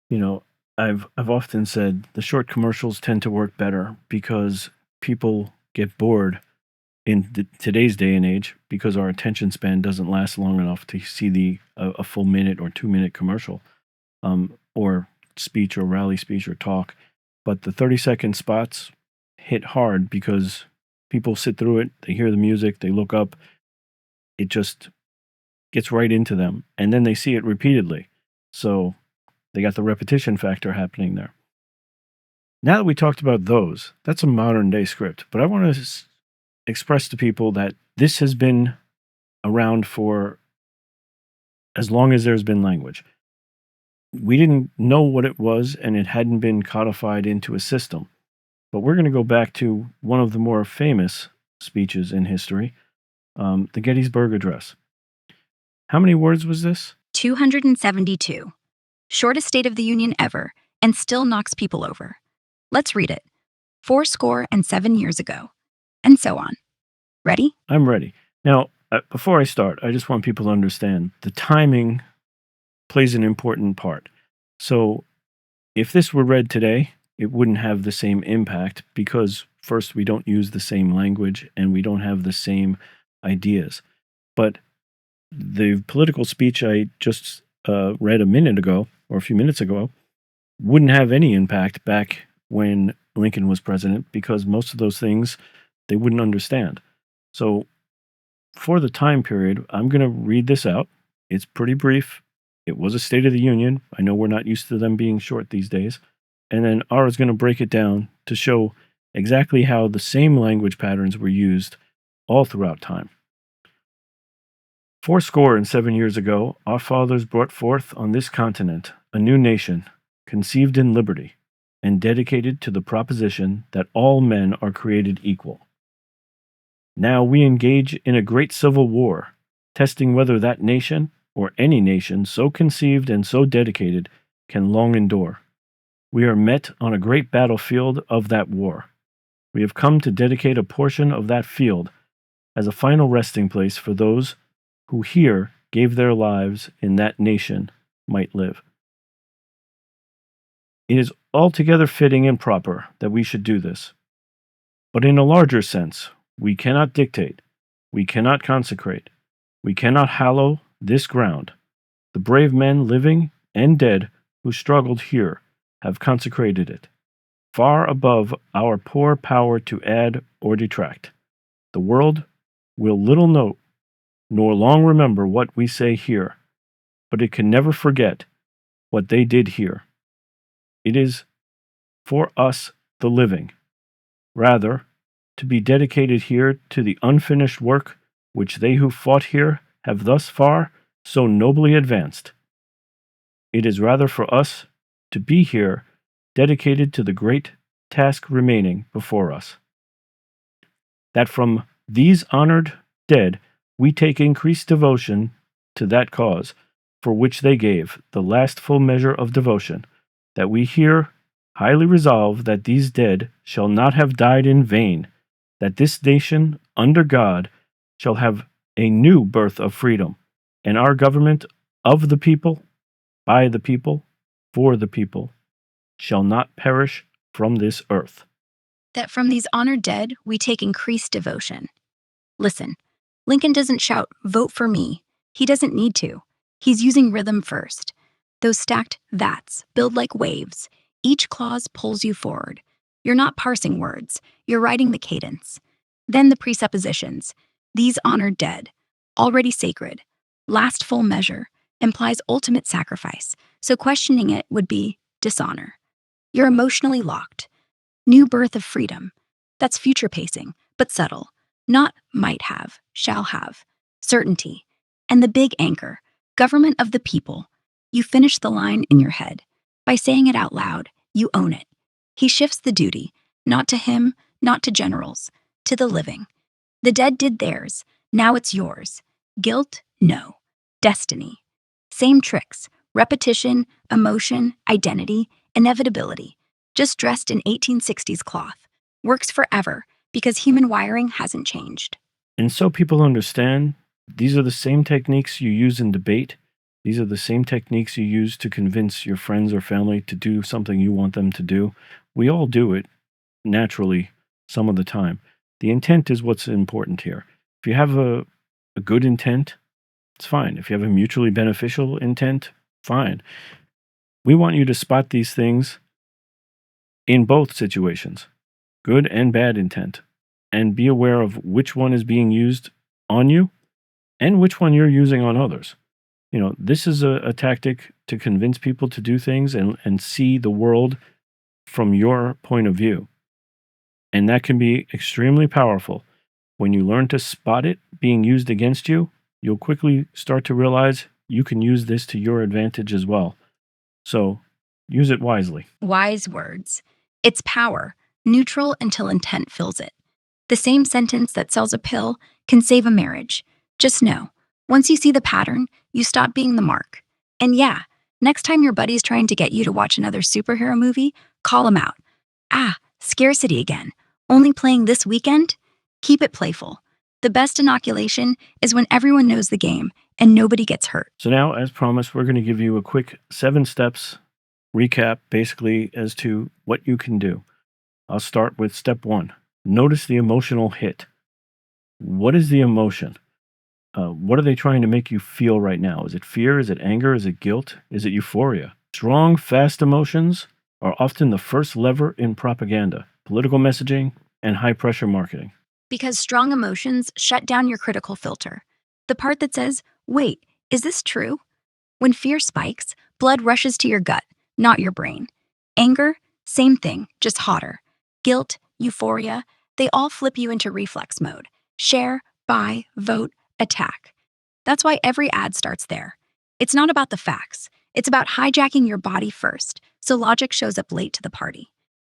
Speaker 2: You know, I've often said the short commercials tend to work better because people get bored in today's day and age because our attention span doesn't last long enough to see a full minute or 2-minute commercial, or speech or rally speech or talk. But the 30-second spots hit hard because people sit through it, they hear the music, they look up, it just gets right into them, and then they see it repeatedly. So they got the repetition factor happening there. Now that we talked about those, that's a modern day script, but I want to express to people that this has been around for as long as there's been language. We didn't know what it was, and it hadn't been codified into a system. But we're going to go back to one of the more famous speeches in history, the Gettysburg Address. How many words was this?
Speaker 1: 272. Shortest State of the Union ever, and still knocks people over. Let's read it. 7 years ago. And so on. Ready?
Speaker 2: I'm ready. Now, before I start, I just want people to understand the timing plays an important part. So if this were read today, it wouldn't have the same impact because, first, we don't use the same language and we don't have the same ideas. But the political speech I just read a minute ago, or a few minutes ago, wouldn't have any impact back when Lincoln was president because most of those things they wouldn't understand. So for the time period, I'm going to read this out. It's pretty brief. It was a State of the Union. I know we're not used to them being short these days. And then Ara's going to break it down to show exactly how the same language patterns were used all throughout time. 7 years ago, our fathers brought forth on this continent a new nation, conceived in liberty, and dedicated to the proposition that all men are created equal. Now we engage in a great civil war, testing whether that nation, or any nation so conceived and so dedicated, can long endure. We are met on a great battlefield of that war. We have come to dedicate a portion of that field as a final resting place for those who here gave their lives in that nation might live. It is altogether fitting and proper that we should do this. But in a larger sense, we cannot dictate, we cannot consecrate, we cannot hallow this ground. The brave men living and dead who struggled here have consecrated it, far above our poor power to add or detract. The world will little note nor long remember what we say here, but it can never forget what they did here. It is for us, the living, rather, to be dedicated here to the unfinished work which they who fought here have thus far so nobly advanced. It is rather for us to be here dedicated to the great task remaining before us. That from these honored dead we take increased devotion to that cause, for which they gave the last full measure of devotion, that we here highly resolve that these dead shall not have died in vain, that this nation, under God, shall have a new birth of freedom, and our government of the people, by the people, for the people, shall not perish from this earth.
Speaker 1: That from these honored dead we take increased devotion. Listen, Lincoln doesn't shout, "Vote for me." He doesn't need to. He's using rhythm first. Those stacked "that's" build like waves. Each clause pulls you forward. You're not parsing words, you're writing the cadence. Then the presuppositions. These honored dead, already sacred. Last full measure implies ultimate sacrifice, so questioning it would be dishonor. You're emotionally locked. New birth of freedom. That's future pacing, but subtle. Not might have, shall have. Certainty. And the big anchor, government of the people. You finish the line in your head. By saying it out loud, you own it. He shifts the duty, not to him, not to generals, to the living. The dead did theirs, now it's yours. Guilt? No. Destiny. Same tricks, repetition, emotion, identity, inevitability, just dressed in 1860s cloth. Works forever, because human wiring hasn't changed.
Speaker 2: And so people understand, these are the same techniques you use in debate. These are the same techniques you use to convince your friends or family to do something you want them to do. We all do it naturally some of the time. The intent is what's important here. If you have a good intent, it's fine. If you have a mutually beneficial intent, fine. We want you to spot these things in both situations, good and bad intent, and be aware of which one is being used on you and which one you're using on others. You know, this is a tactic to convince people to do things and see the world from your point of view. And that can be extremely powerful. When you learn to spot it being used against you, you'll quickly start to realize you can use this to your advantage as well. So use it wisely.
Speaker 1: Wise words. It's power, neutral until intent fills it. The same sentence that sells a pill can save a marriage. Just know, once you see the pattern, you stop being the mark. And yeah, next time your buddy's trying to get you to watch another superhero movie, call him out. Scarcity again. Only playing this weekend? Keep it playful. The best inoculation is when everyone knows the game and nobody gets hurt.
Speaker 2: So now, as promised, we're going to give you a quick 7 steps recap, basically, as to what you can do. I'll start with step 1. Notice the emotional hit. What is the emotion? What are they trying to make you feel right now? Is it fear? Is it anger? Is it guilt? Is it euphoria? Strong, fast emotions are often the first lever in propaganda, political messaging, and high-pressure marketing.
Speaker 1: Because strong emotions shut down your critical filter. The part that says, wait, is this true? When fear spikes, blood rushes to your gut, not your brain. Anger, same thing, just hotter. Guilt, euphoria, they all flip you into reflex mode. Share, buy, vote, attack. That's why every ad starts there. It's not about the facts. It's about hijacking your body first, so logic shows up late to the party.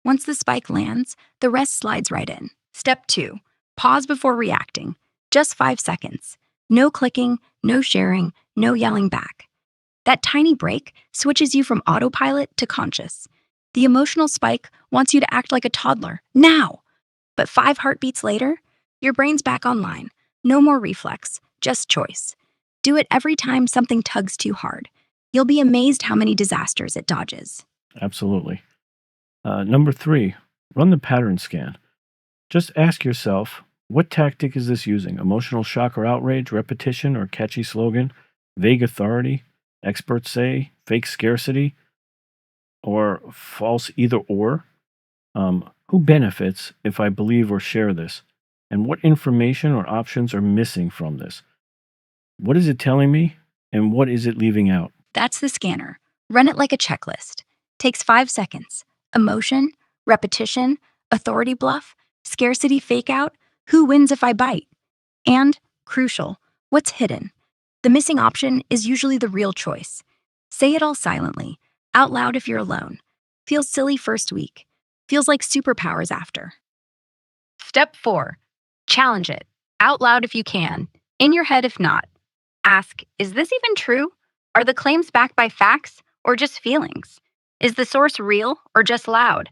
Speaker 1: Once the spike lands, the rest slides right in. Step 2, pause before reacting. Just 5 seconds. No clicking, no sharing, no yelling back. That tiny break switches you from autopilot to conscious. The emotional spike wants you to act like a toddler, now! But 5 heartbeats later, your brain's back online. No more reflex, just choice. Do it every time something tugs too hard. You'll be amazed how many disasters it dodges.
Speaker 2: Absolutely. Number 3, run the pattern scan. Just ask yourself, what tactic is this using? Emotional shock or outrage, repetition or catchy slogan, vague authority, experts say, fake scarcity, or false either or? Who benefits if I believe or share this? And what information or options are missing from this? What is it telling me, and what is it leaving out?
Speaker 1: That's the scanner. Run it like a checklist. Takes 5 seconds. Emotion, repetition, authority bluff, scarcity fake out, who wins if I bite? And, crucial, what's hidden? The missing option is usually the real choice. Say it all silently, out loud if you're alone. Feels silly first week. Feels like superpowers after. Step 4, challenge it. Out loud if you can. In your head if not. Ask, is this even true? Are the claims backed by facts or just feelings? Is the source real or just loud?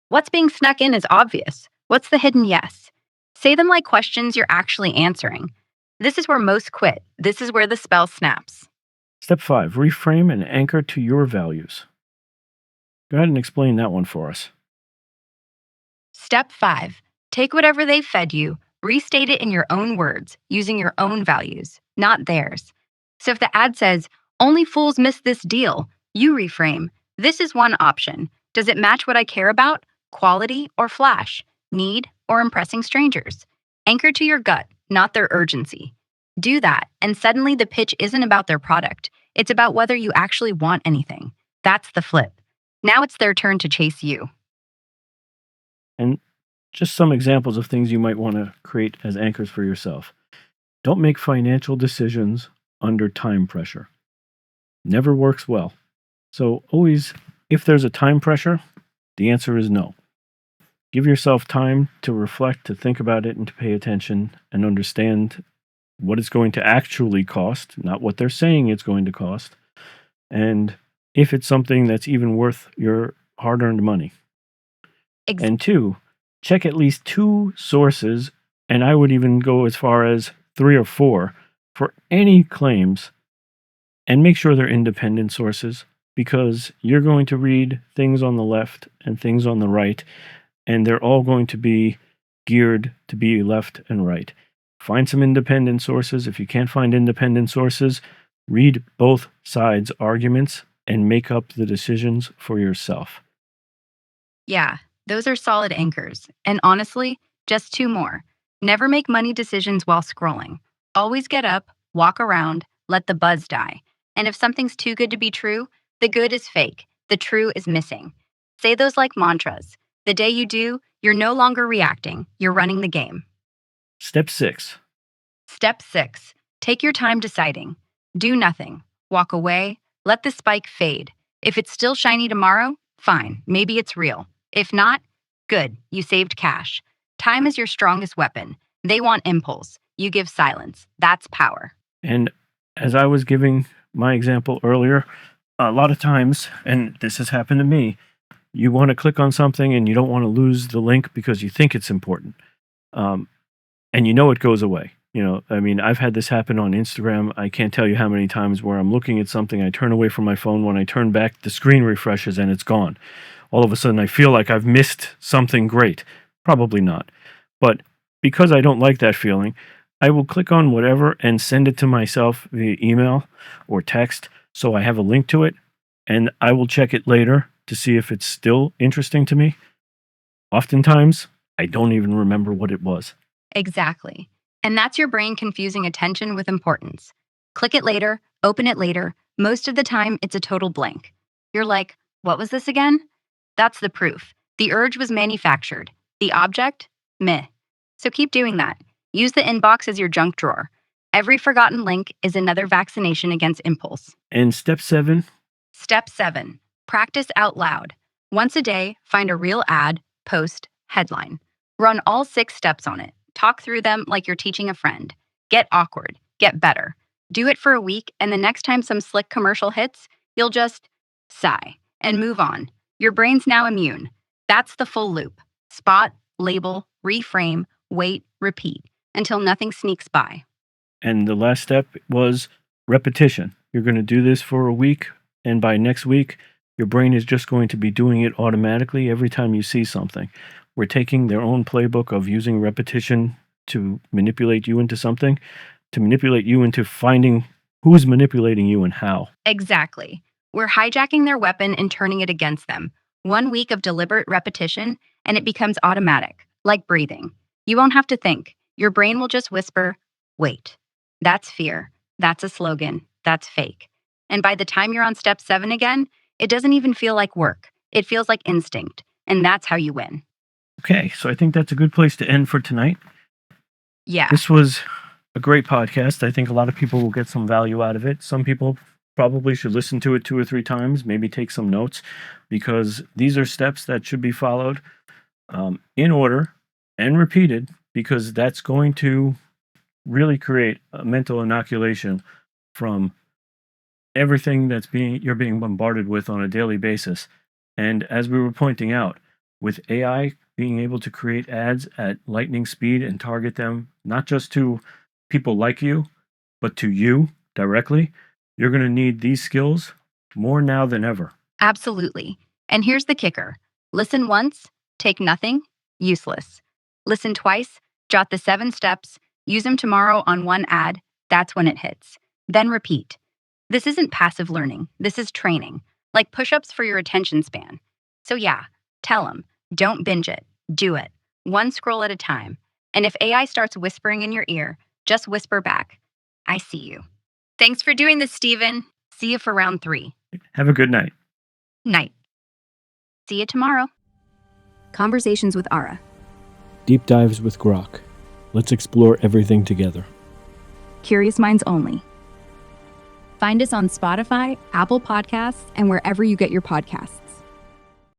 Speaker 1: What's being snuck in is obvious. What's the hidden yes? Say them like questions you're actually answering. This is where most quit. This is where the spell snaps.
Speaker 2: Step 5, reframe and anchor to your values. Go ahead and explain that one for us.
Speaker 1: Step 5, take whatever they've fed you, restate it in your own words, using your own values, not theirs. So if the ad says, only fools miss this deal, you reframe. This is one option. Does it match what I care about? Quality or flash? Need or impressing strangers? Anchor to your gut, not their urgency. Do that, and suddenly the pitch isn't about their product. It's about whether you actually want anything. That's the flip. Now it's their turn to chase you.
Speaker 2: And just some examples of things you might want to create as anchors for yourself. Don't make financial decisions under time pressure. Never works well. So always, if there's a time pressure, the answer is no. Give yourself time to reflect, to think about it, and to pay attention and understand what it's going to actually cost, not what they're saying it's going to cost, and if it's something that's even worth your hard-earned money. And 2, check at least 2 sources, and I would even go as far as 3 or 4 for any claims, and make sure they're independent sources, because you're going to read things on the left and things on the right, and they're all going to be geared to be left and right. Find some independent sources. If you can't find independent sources, read both sides' arguments and make up the decisions for yourself.
Speaker 1: Yeah, those are solid anchors. And honestly, just 2 more. Never make money decisions while scrolling. Always get up, walk around, let the buzz die. And if something's too good to be true, the good is fake, the true is missing. Say those like mantras. The day you do, you're no longer reacting, you're running the game.
Speaker 2: Step 6.
Speaker 1: Step 6, take your time deciding. Do nothing. Walk away, let the spike fade. If it's still shiny tomorrow, fine, maybe it's real. If not, good, you saved cash. Time is your strongest weapon. They want impulse. You give silence. That's power.
Speaker 2: And as I was giving my example earlier, a lot of times, and this has happened to me, you want to click on something and you don't want to lose the link because you think it's important. And you know it goes away. I've had this happen on Instagram. I can't tell you how many times where I'm looking at something, I turn away from my phone. When I turn back, the screen refreshes and it's gone. All of a sudden, I feel like I've missed something great. Probably not. But because I don't like that feeling, I will click on whatever and send it to myself via email or text so I have a link to it, and I will check it later to see if it's still interesting to me. Oftentimes, I don't even remember what it was.
Speaker 1: Exactly. And that's your brain confusing attention with importance. Click it later, open it later. Most of the time, it's a total blank. You're like, what was this again? That's the proof. The urge was manufactured. The object? Meh. So keep doing that. Use the inbox as your junk drawer. Every forgotten link is another vaccination against impulse.
Speaker 2: And step 7?
Speaker 1: Step 7, practice out loud. Once a day, find a real ad, post, headline. Run all 6 steps on it. Talk through them like you're teaching a friend. Get awkward. Get better. Do it for a week, and the next time some slick commercial hits, you'll just sigh and move on. Your brain's now immune. That's the full loop. Spot, label, reframe, wait, repeat, until nothing sneaks by.
Speaker 2: And the last step was repetition. You're going to do this for a week, and by next week, your brain is just going to be doing it automatically every time you see something. We're taking their own playbook of using repetition to manipulate you into something, to manipulate you into finding who's manipulating you and how.
Speaker 1: Exactly. We're hijacking their weapon and turning it against them. 1 week of deliberate repetition, and it becomes automatic, like breathing. You won't have to think. Your brain will just whisper, wait. That's fear. That's a slogan. That's fake. And by the time you're on step 7 again, it doesn't even feel like work. It feels like instinct. And that's how you win.
Speaker 2: Okay, so I think that's a good place to end for tonight.
Speaker 1: Yeah.
Speaker 2: This was a great podcast. I think a lot of people will get some value out of it. Some people probably should listen to it 2 or 3 times, maybe take some notes, because these are steps that should be followed in order and repeated, because that's going to really create a mental inoculation from everything you're being bombarded with on a daily basis. And as we were pointing out, with AI being able to create ads at lightning speed and target them not just to people like you, but to you directly, you're going to need these skills more now than ever.
Speaker 1: Absolutely. And here's the kicker. Listen once, take nothing, useless. Listen twice, jot the 7 steps, use them tomorrow on one ad, that's when it hits. Then repeat. This isn't passive learning, this is training, like push-ups for your attention span. So yeah, tell them, don't binge it, do it, one scroll at a time. And if AI starts whispering in your ear, just whisper back, I see you. Thanks for doing this, Steven. See you for round 3.
Speaker 2: Have a good night.
Speaker 1: Night. See you tomorrow. Conversations with Ara.
Speaker 3: Deep dives with Grok. Let's explore everything together.
Speaker 1: Curious minds only. Find us on Spotify, Apple Podcasts, and wherever you get your podcasts.